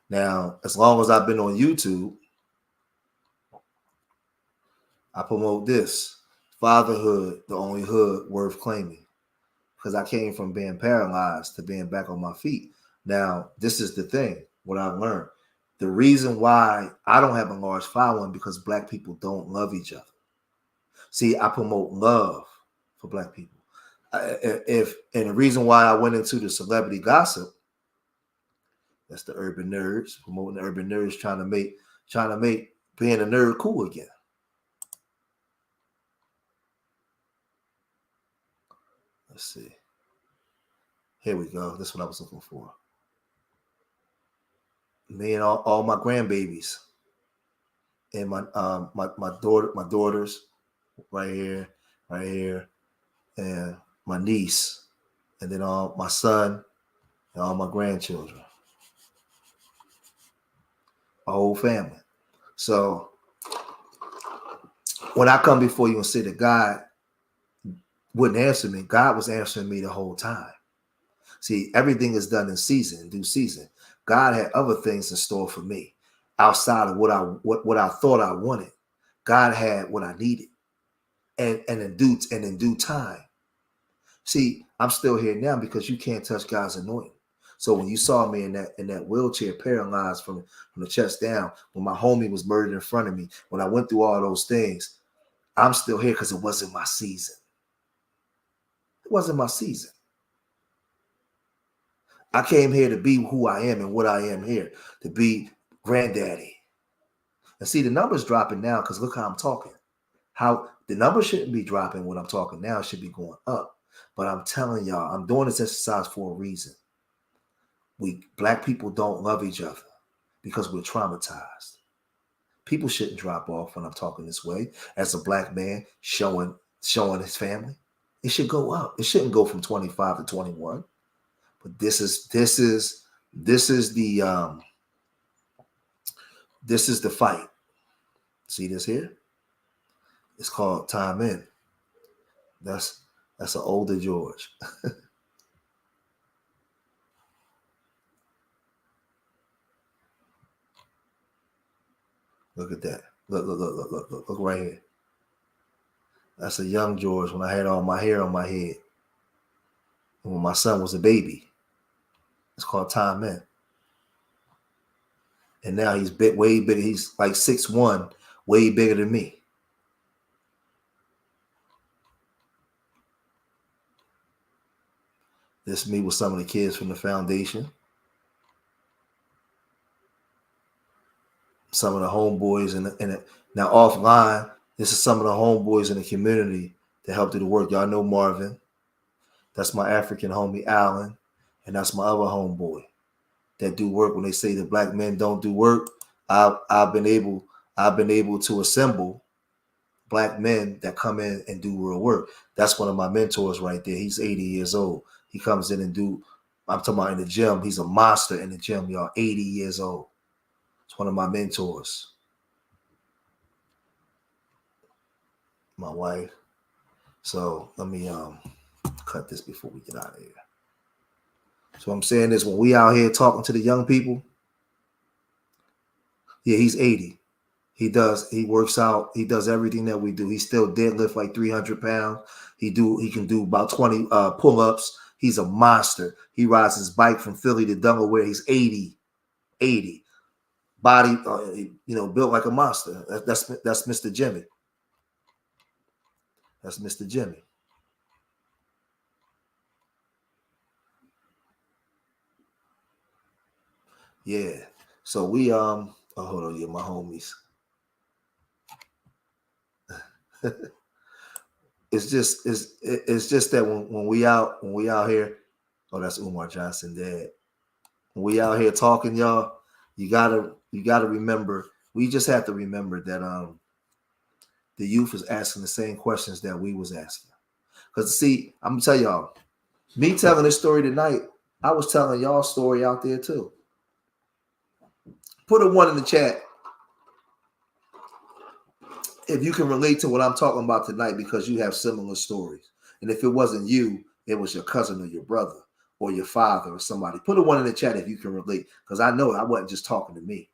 Now, as long as I've been on YouTube, I promote this. Fatherhood, the only hood worth claiming. Because I came from being paralyzed to being back on my feet. Now, this is the thing, what I've learned. The reason why I don't have a large following because Black people don't love each other. See, I promote love for Black people. And the reason why I went into the celebrity gossip, that's the urban nerds, promoting the urban nerds, trying to make being a nerd cool again. Let's see. Here we go. This is what I was looking for. Me and all my grandbabies and my daughters right here, and my niece, and then all my son and all my grandchildren, my whole family. So when I come before you and say that God wouldn't answer me, God was answering me the whole time. See, everything is done in season, due season. God had other things in store for me outside of what I thought I wanted. God had what I needed, and in due time. See, I'm still here now because you can't touch God's anointing. So when you saw me in that wheelchair, paralyzed from the chest down, when my homie was murdered in front of me, when I went through all those things, I'm still here because it wasn't my season. It wasn't my season. I came here to be who I am and what I am here, to be granddaddy. And see, the numbers dropping now because look how I'm talking. How the numbers shouldn't be dropping when I'm talking now, it should be going up. But I'm telling y'all, I'm doing this exercise for a reason. Black people don't love each other because we're traumatized. People shouldn't drop off when I'm talking this way. As a Black man showing his family, it should go up. It shouldn't go from 25 to 21. But this is the fight. See this here? It's called Time In. That's an older George. Look at that. Look right here. That's a young George when I had all my hair on my head. And when my son was a baby. It's called Time In. And now he's way bigger. He's like 6'1", way bigger than me. This is me with some of the kids from the foundation. Some of the homeboys now offline, this is some of the homeboys in the community that help do the work. Y'all know Marvin. That's my African homie, Allen. And that's my other homeboy that do work. When they say that Black men don't do work, I've been able to assemble Black men that come in and do real work. That's one of my mentors right there. He's 80 years old. He comes in and I'm talking about in the gym. He's a monster in the gym, y'all. 80 years old. It's one of my mentors. My wife. So let me cut this before we get out of here. So I'm saying this, when we out here talking to the young people, yeah, he's 80. He works out, he does everything that we do. He still deadlift like 300 pounds. He can do about 20 pull-ups. He's a monster. He rides his bike from Philly to Delaware. He's 80. Body, built like a monster. That's Mr. Jimmy. That's Mr. Jimmy. Yeah. So we hold on, yeah, my homies. it's just that when we out here, oh, that's Umar Johnson dead. When we out here talking, y'all, you gotta remember, we just have to remember that the youth is asking the same questions that we was asking. Because see, I'm gonna tell y'all, me telling this story tonight, I was telling y'all story out there too. Put a 1 in the chat if you can relate to what I'm talking about tonight, because you have similar stories. And if it wasn't you, it was your cousin or your brother or your father or somebody. Put a 1 in the chat if you can relate, because I know I wasn't just talking to me.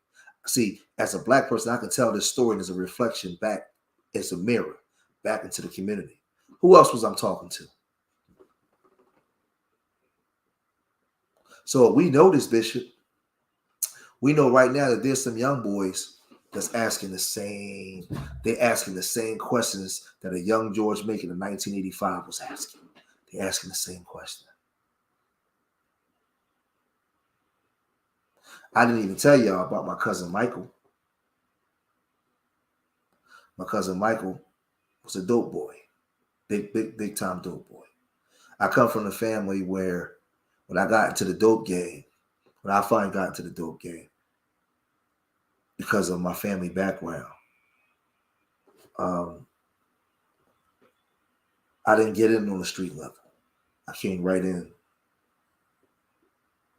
See, as a black person, I can tell this story as a reflection back, as a mirror back into the community. Who else was I talking to? So we know this, Bishop. We know right now that there's some young boys that's asking the same. They're asking the same questions that a young George Macon in 1985 was asking. They're asking the same question. I didn't even tell y'all about my cousin Michael. My cousin Michael was a dope boy. Big time dope boy. I come from a family where when I got into the dope game, when I finally got into the dope game, because of my family background, I didn't get in on the street level. I came right in.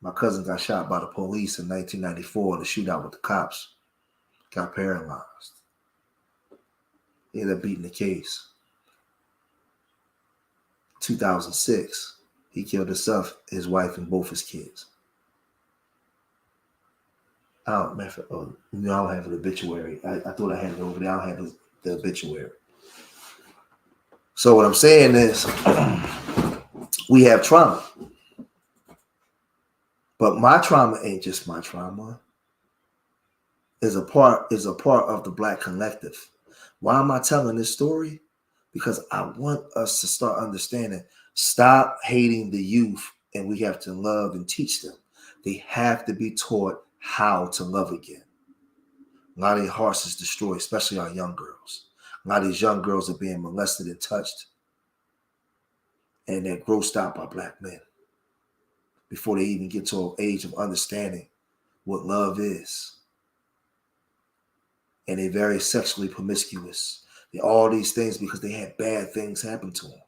My cousin got shot by the police in 1994 in a shootout with the cops. Got paralyzed. He ended up beating the case. 2006, he killed himself, his wife, and both his kids. I don't have an obituary. I thought I had it over there. I don't have the obituary. So what I'm saying is, we have trauma. But my trauma ain't just my trauma. Is a part of the Black collective. Why am I telling this story? Because I want us to start understanding. Stop hating the youth, and we have to love and teach them. They have to be taught how to love again. A lot of their hearts is destroyed, especially our young girls. A lot of these young girls are being molested and touched, and they're grossed out by Black men before they even get to an age of understanding what love is. And they're very sexually promiscuous. They're all these things because they had bad things happen to them.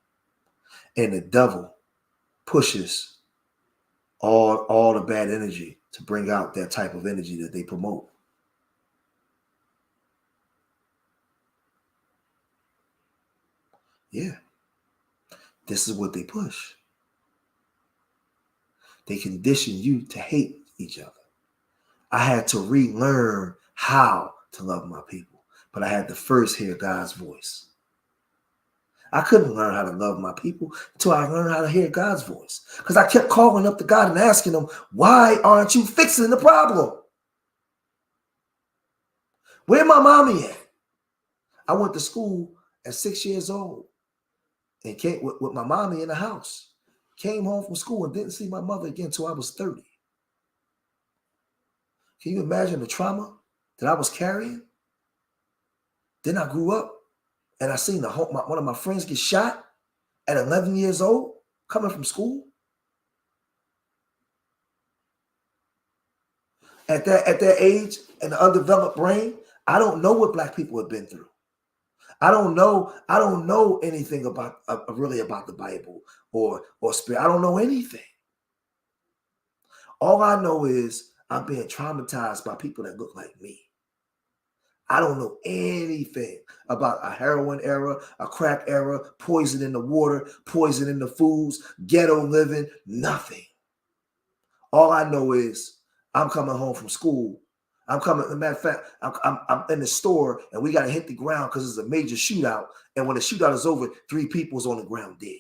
And the devil pushes all the bad energy to bring out that type of energy that they promote. Yeah. This is what they push. They condition you to hate each other. I had to relearn how to love my people, but I had to first hear God's voice. I couldn't learn how to love my people until I learned how to hear God's voice, because I kept calling up to God and asking him, why aren't you fixing the problem? Where my mommy at? I went to school at 6 years old and came with my mommy in the house. Came home from school and didn't see my mother again until I was 30. Can you imagine the trauma that I was carrying? Then I grew up and I seen one of my friends get shot at 11 years old coming from school. At that age and the undeveloped brain, I don't know what Black people have been through. I don't know anything about really about the Bible or spirit. I don't know anything. All I know is I'm being traumatized by people that look like me. I don't know anything about a heroin era, a crack era, poison in the water, poison in the foods, ghetto living, nothing. All I know is I'm coming home from school. As a matter of fact, I'm in the store and we got to hit the ground because it's a major shootout. And when the shootout is over, 3 people's on the ground dead.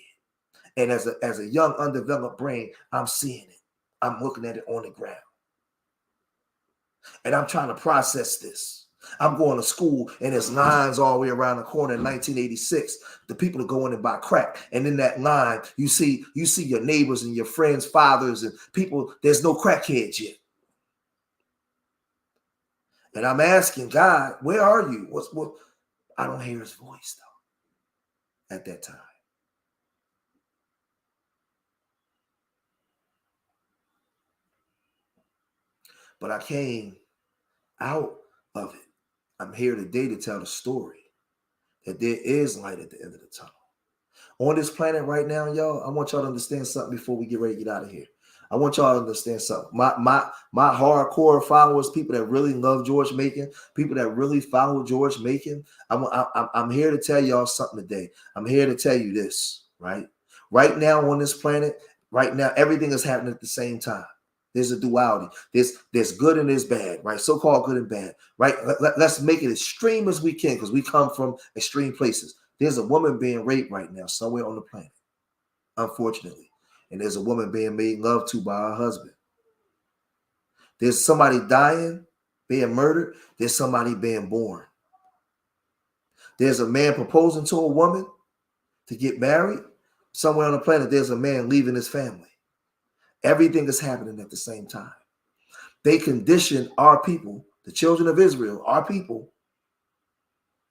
And as a young, undeveloped brain, I'm seeing it. I'm looking at it on the ground. And I'm trying to process this. I'm going to school and there's lines all the way around the corner in 1986. The people are going and buy crack. And in that line, you see your neighbors and your friends' fathers and people. There's no crackheads yet. And I'm asking God, where are you? What? I don't hear his voice though at that time. But I came out of it. I'm here today to tell the story that there is light at the end of the tunnel. On this planet right now, y'all, I want y'all to understand something before we get ready to get out of here. I want y'all to understand something. My hardcore followers, people that really love George Macon, people that really follow George Macon, I'm here to tell y'all something today. I'm here to tell you this, right? Right now on this planet, right now, everything is happening at the same time. There's a duality. There's good and there's bad, right? So-called good and bad, right? Let's make it extreme as we can because we come from extreme places. There's a woman being raped right now somewhere on the planet, unfortunately. And there's a woman being made love to by her husband. There's somebody dying, being murdered. There's somebody being born. There's a man proposing to a woman to get married. Somewhere on the planet, there's a man leaving his family. Everything is happening at the same time. They conditioned our people, the children of Israel, our people,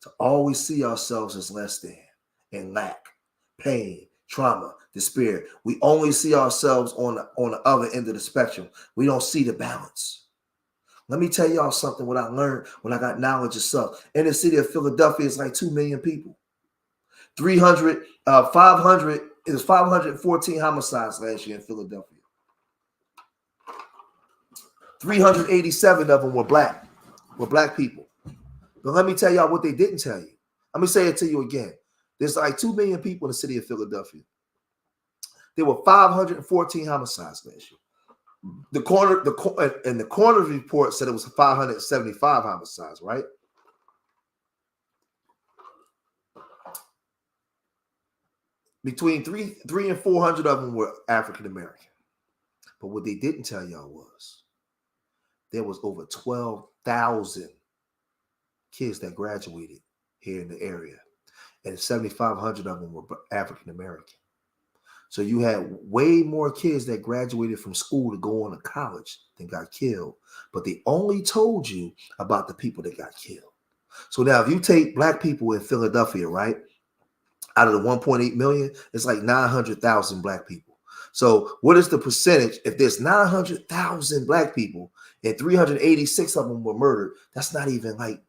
to always see ourselves as less than, in lack, pain, trauma, despair. We only see ourselves on the other end of the spectrum. We don't see the balance. Let me tell y'all something, what I learned when I got knowledge of self. In the city of Philadelphia, it's like 2 million people. 514 homicides last year in Philadelphia. 387 of them were black people. But let me tell y'all what they didn't tell you. Let me say it to you again. There's like 2 million people in the city of Philadelphia. There were 514 homicides last year. The coroner's report said it was 575 homicides, right? Between three and 400 of them were African American. But what they didn't tell y'all was there was over 12,000 kids that graduated here in the area, and 7,500 of them were African American. So you had way more kids that graduated from school to go on to college than got killed, but they only told you about the people that got killed. So now if you take black people in Philadelphia, right, out of the 1.8 million, it's like 900,000 black people. So what is the percentage? If there's 900,000 black people and 386 of them were murdered, that's not even like,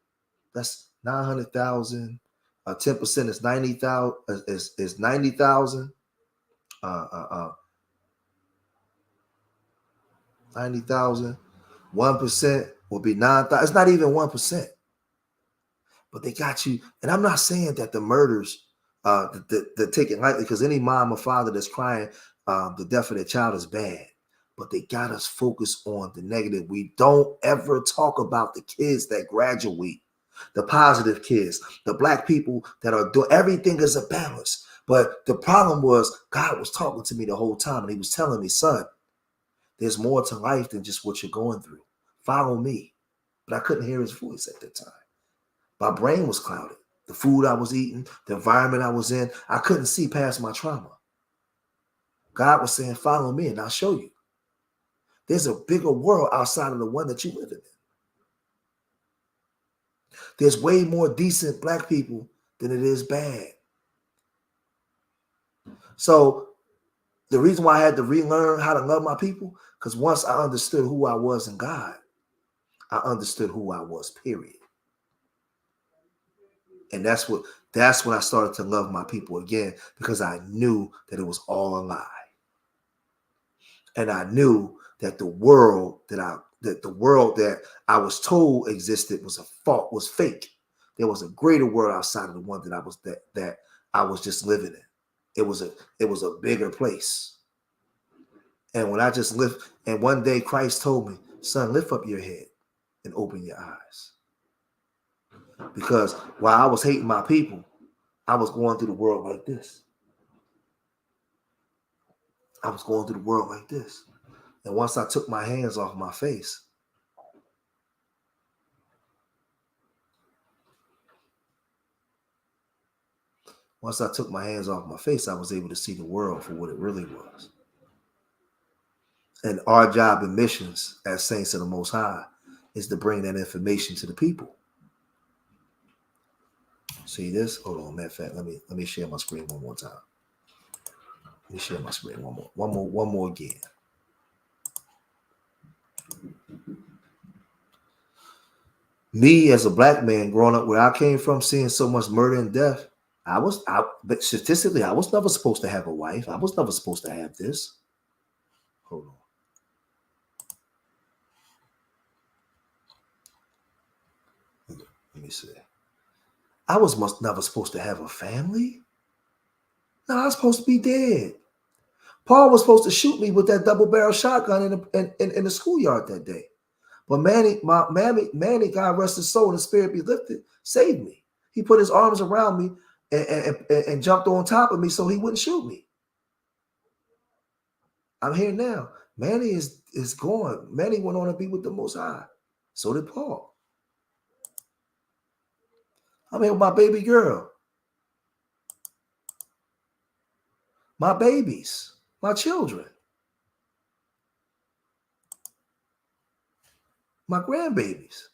that's 900,000. 10% is 90,000. Is 90,000. 90,000. 1% will be 9,000. It's not even 1%. But they got you. And I'm not saying that the murders, they're taken lightly, because any mom or father that's crying the death of their child is bad. But they got us focused on the negative. We don't ever talk about the kids that graduate, the positive kids, the black people that are doing everything is a balance. But the problem was God was talking to me the whole time, and he was telling me, son, there's more to life than just what you're going through. Follow me. But I couldn't hear his voice at the time. My brain was clouded. The food I was eating, the environment I was in, I couldn't see past my trauma. God was saying, follow me and I'll show you. There's a bigger world outside of the one that you live in. There's way more decent black people than it is bad. So the reason why I had to relearn how to love my people, because once I understood who I was in God, I understood who I was, period. And that's when I started to love my people again, because I knew that it was all a lie. And I knew that the world that I was told existed was fake. There was a greater world outside of the one that I was just living in. It was a bigger place. And when I just lived, and one day Christ told me, son, lift up your head and open your eyes. Because while I was hating my people, I was going through the world like this. I was going through the world like this. And once I took my hands off my face, I was able to see the world for what it really was. And our job and missions as saints of the Most High is to bring that information to the people. See this? Hold on, matter of fact, let me share my screen one more time. Let me share my screen one more again. Me as a black man growing up where I came from, seeing so much murder and death, but statistically, I was never supposed to have a wife. I was never supposed to have this. Hold on. Let me see. I was never supposed to have a family. No, I was supposed to be dead. Paul was supposed to shoot me with that double-barrel shotgun in the schoolyard that day. But Manny, God rest his soul and his spirit be lifted, saved me. He put his arms around me and jumped on top of me so he wouldn't shoot me. I'm here now. Manny is gone. Manny went on to be with the Most High. So did Paul. I'm here with my baby girl. My babies. My children. My grandbabies.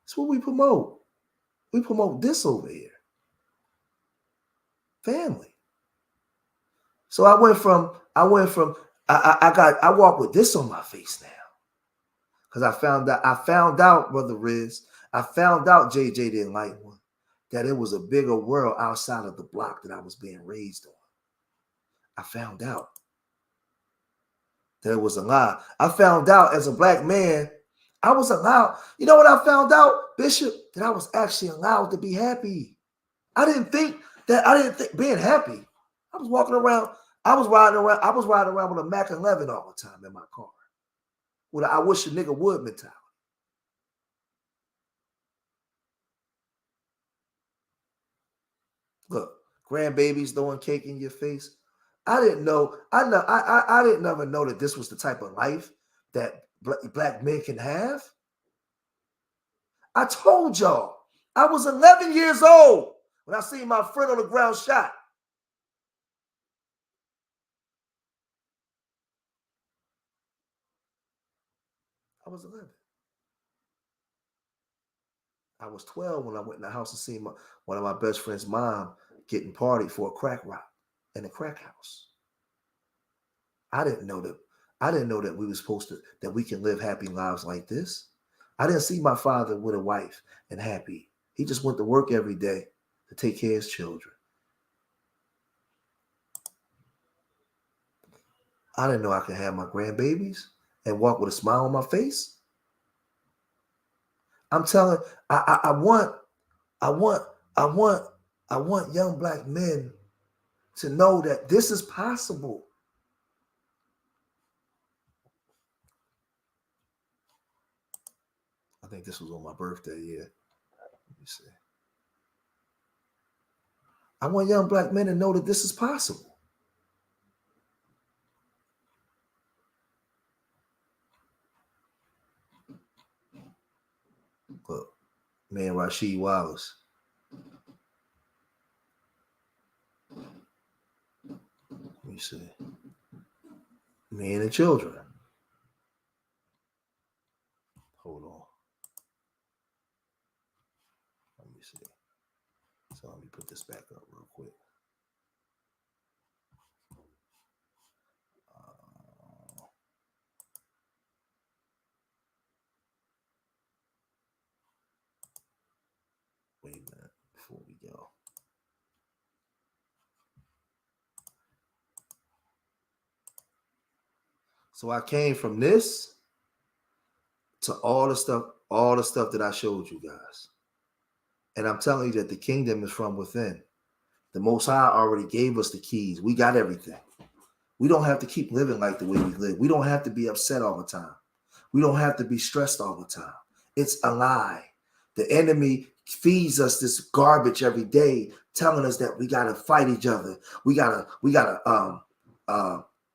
That's what we promote. We promote this over here. Family. So I walk with this on my face now. Because I found out, Brother Riz, I found out JJ didn't like one, that it was a bigger world outside of the block that I was being raised on. I found out that it was a lie. I found out as a black man, I was allowed. You know what I found out, Bishop? That I was actually allowed to be happy. I didn't think being happy. I was walking around. I was riding around with a Mac 11 all the time in my car. With a I wish a nigga would mentality. Look, grandbabies throwing cake in your face. I didn't know. I didn't ever know that this was the type of life that black men can have. I told y'all, I was 11 years old when I seen my friend on the ground shot. I was 11. I was 12 when I went in the house and seen one of my best friend's mom getting partied for a crack rock in a crack house. I didn't know that we were supposed to, that we can live happy lives like this. I didn't see my father with a wife and happy. He just went to work every day to take care of his children. I didn't know I could have my grandbabies and walk with a smile on my face. I'm telling, I want young black men to know that this is possible. I think this was on my birthday, yeah. Let me see. I want young black men to know that this is possible. Look, man, Rasheed Wallace. Let me see. Me and the children. Hold on. Let me see. So let me put this back up real quick. Wait a minute before we go. So I came from this to all the stuff that I showed you guys. And I'm telling you that the kingdom is from within. The Most High already gave us the keys. We got everything. We don't have to keep living like the way we live. We don't have to be upset all the time. We don't have to be stressed all the time. It's a lie. The enemy feeds us this garbage every day, telling us that we gotta fight each other. We gotta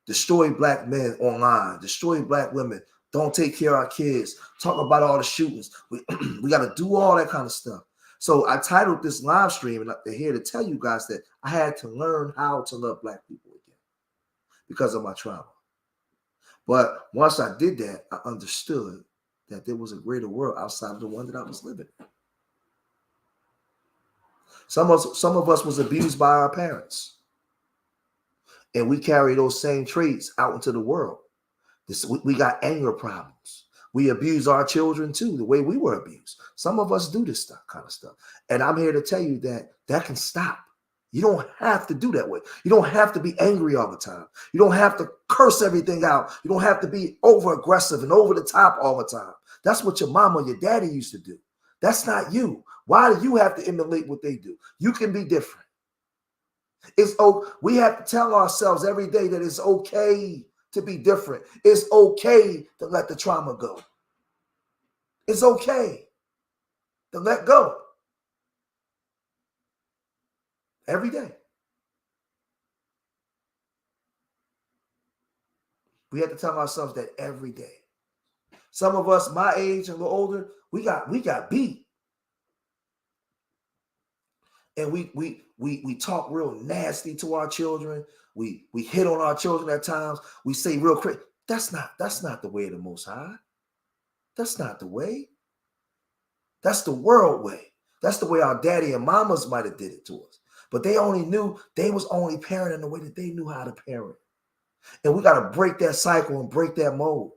destroy black men online, destroy black women, don't take care of our kids, talk about all the shootings. We gotta do all that kind of stuff. So I titled this live stream, and I'm here to tell you guys that I had to learn how to love black people again because of my trauma. But once I did that, I understood that there was a greater world outside of the one that I was living in. Some of us was abused by our parents, and we carry those same traits out into the world. We got anger problems. We abuse our children too, the way we were abused. Some of us do this kind of stuff. And I'm here to tell you that can stop. You don't have to do that way. You don't have to be angry all the time. You don't have to curse everything out. You don't have to be over aggressive and over the top all the time. That's what your mama or your daddy used to do. That's not you. Why do you have to emulate what they do? You can be different. We have to tell ourselves every day that it's okay to be different. It's okay to let the trauma go. It's okay to let go. Every day. We have to tell ourselves that every day. Some of us, my age and a little older, we got beat. And we talk real nasty to our children. We hit on our children at times. We say real crazy. That's not the way of the Most High. That's not the way. That's the world way. That's the way our daddy and mamas might have did it to us. But they only knew, they was only parenting the way that they knew how to parent. And we got to break that cycle and break that mold.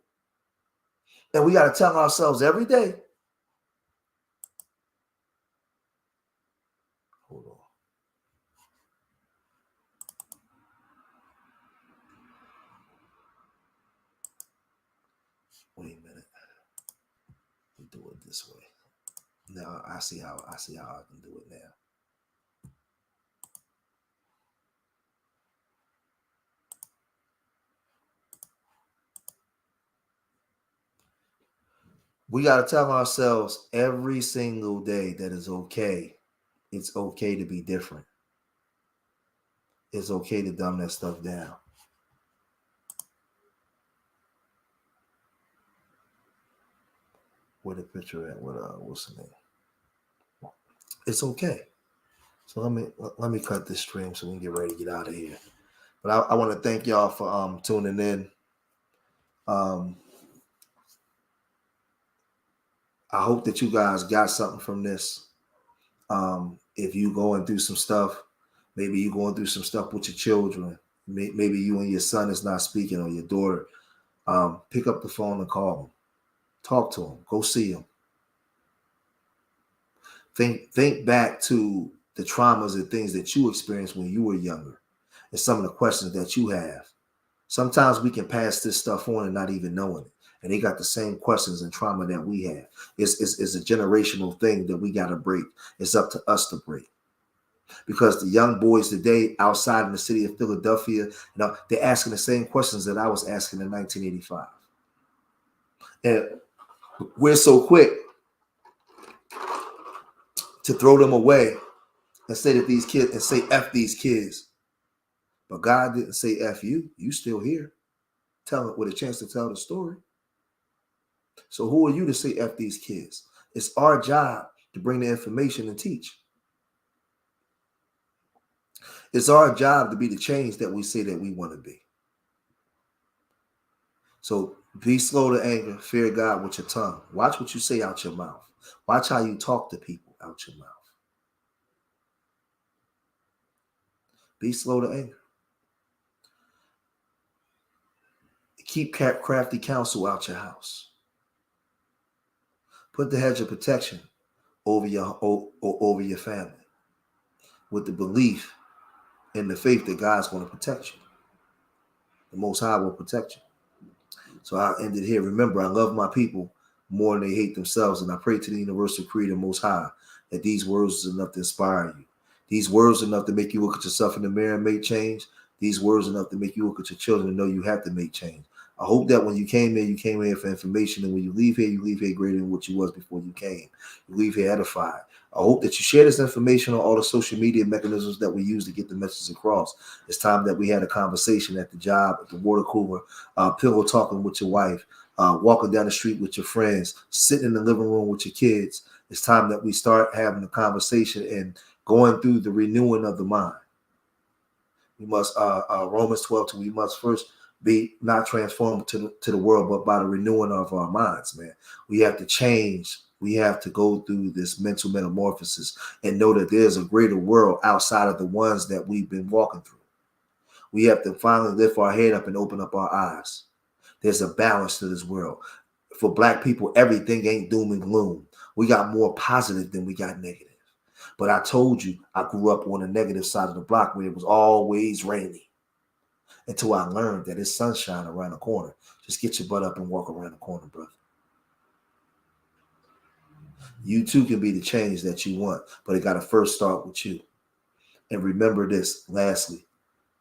And we got to tell ourselves every day. Hold on. Wait a minute. We do it this way. Now I see how I can do it now. We got to tell ourselves every single day that it's okay. It's okay to be different. It's okay to dumb that stuff down. Where the picture at? What's the name? It's okay. So let me cut this stream so we can get ready to get out of here. But I want to thank y'all for tuning in. I hope that you guys got something from this. If you going through some stuff, maybe you going through some stuff with your children. Maybe you and your son is not speaking, or your daughter. Pick up the phone and call them. Talk to them. Go see them. Think back to the traumas and things that you experienced when you were younger, and some of the questions that you have. Sometimes we can pass this stuff on and not even knowing it. And they got the same questions and trauma that we have. It's a generational thing that we got to break. It's up to us to break. Because the young boys today outside in the city of Philadelphia, they're asking the same questions that I was asking in 1985. And we're so quick to throw them away and say that these kids, and say F these kids. But God didn't say F you. You still here. Tell it with a chance to tell the story. So who are you to say F these kids? It's our job to bring the information and teach. It's our job to be the change that we say that we want to be. So be slow to anger, fear God with your tongue. Watch what you say out your mouth. Watch how you talk to people out your mouth. Be slow to anger. Keep crafty counsel out your house. Put the hedge of protection over your family with the belief in the faith that God's going to protect you. The Most High will protect you. So I'll end it here. Remember, I love my people more than they hate themselves. And I pray to the universal creator, Most High, that these words is enough to inspire you. These words are enough to make you look at yourself in the mirror and make change. These words are enough to make you look at your children and know you have to make change. I hope that when you came here for information, and when you leave here greater than what you was before you came. You leave here edified. I hope that you share this information on all the social media mechanisms that we use to get the message across. It's time that we had a conversation at the job, at the water cooler, pillow talking with your wife, walking down the street with your friends, sitting in the living room with your kids. It's time that we start having a conversation and going through the renewing of the mind. We must, Romans 12, we must first be not transformed to the world, but by the renewing of our minds, man. We have to change. We have to go through this mental metamorphosis and know that there's a greater world outside of the ones that we've been walking through. We have to finally lift our head up and open up our eyes. There's a balance to this world. For Black people, everything ain't doom and gloom. We got more positive than we got negative. But I told you, I grew up on the negative side of the block where it was always rainy until I learned that it's sunshine around the corner. Just get your butt up and walk around the corner, brother. You too can be the change that you want, but it got to first start with you. And remember this, lastly,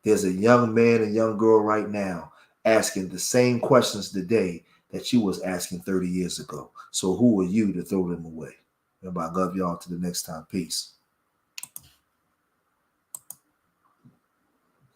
there's a young man and young girl right now asking the same questions today that you was asking 30 years ago. So who are you to throw them away? Remember, I love y'all. To the next time. Peace.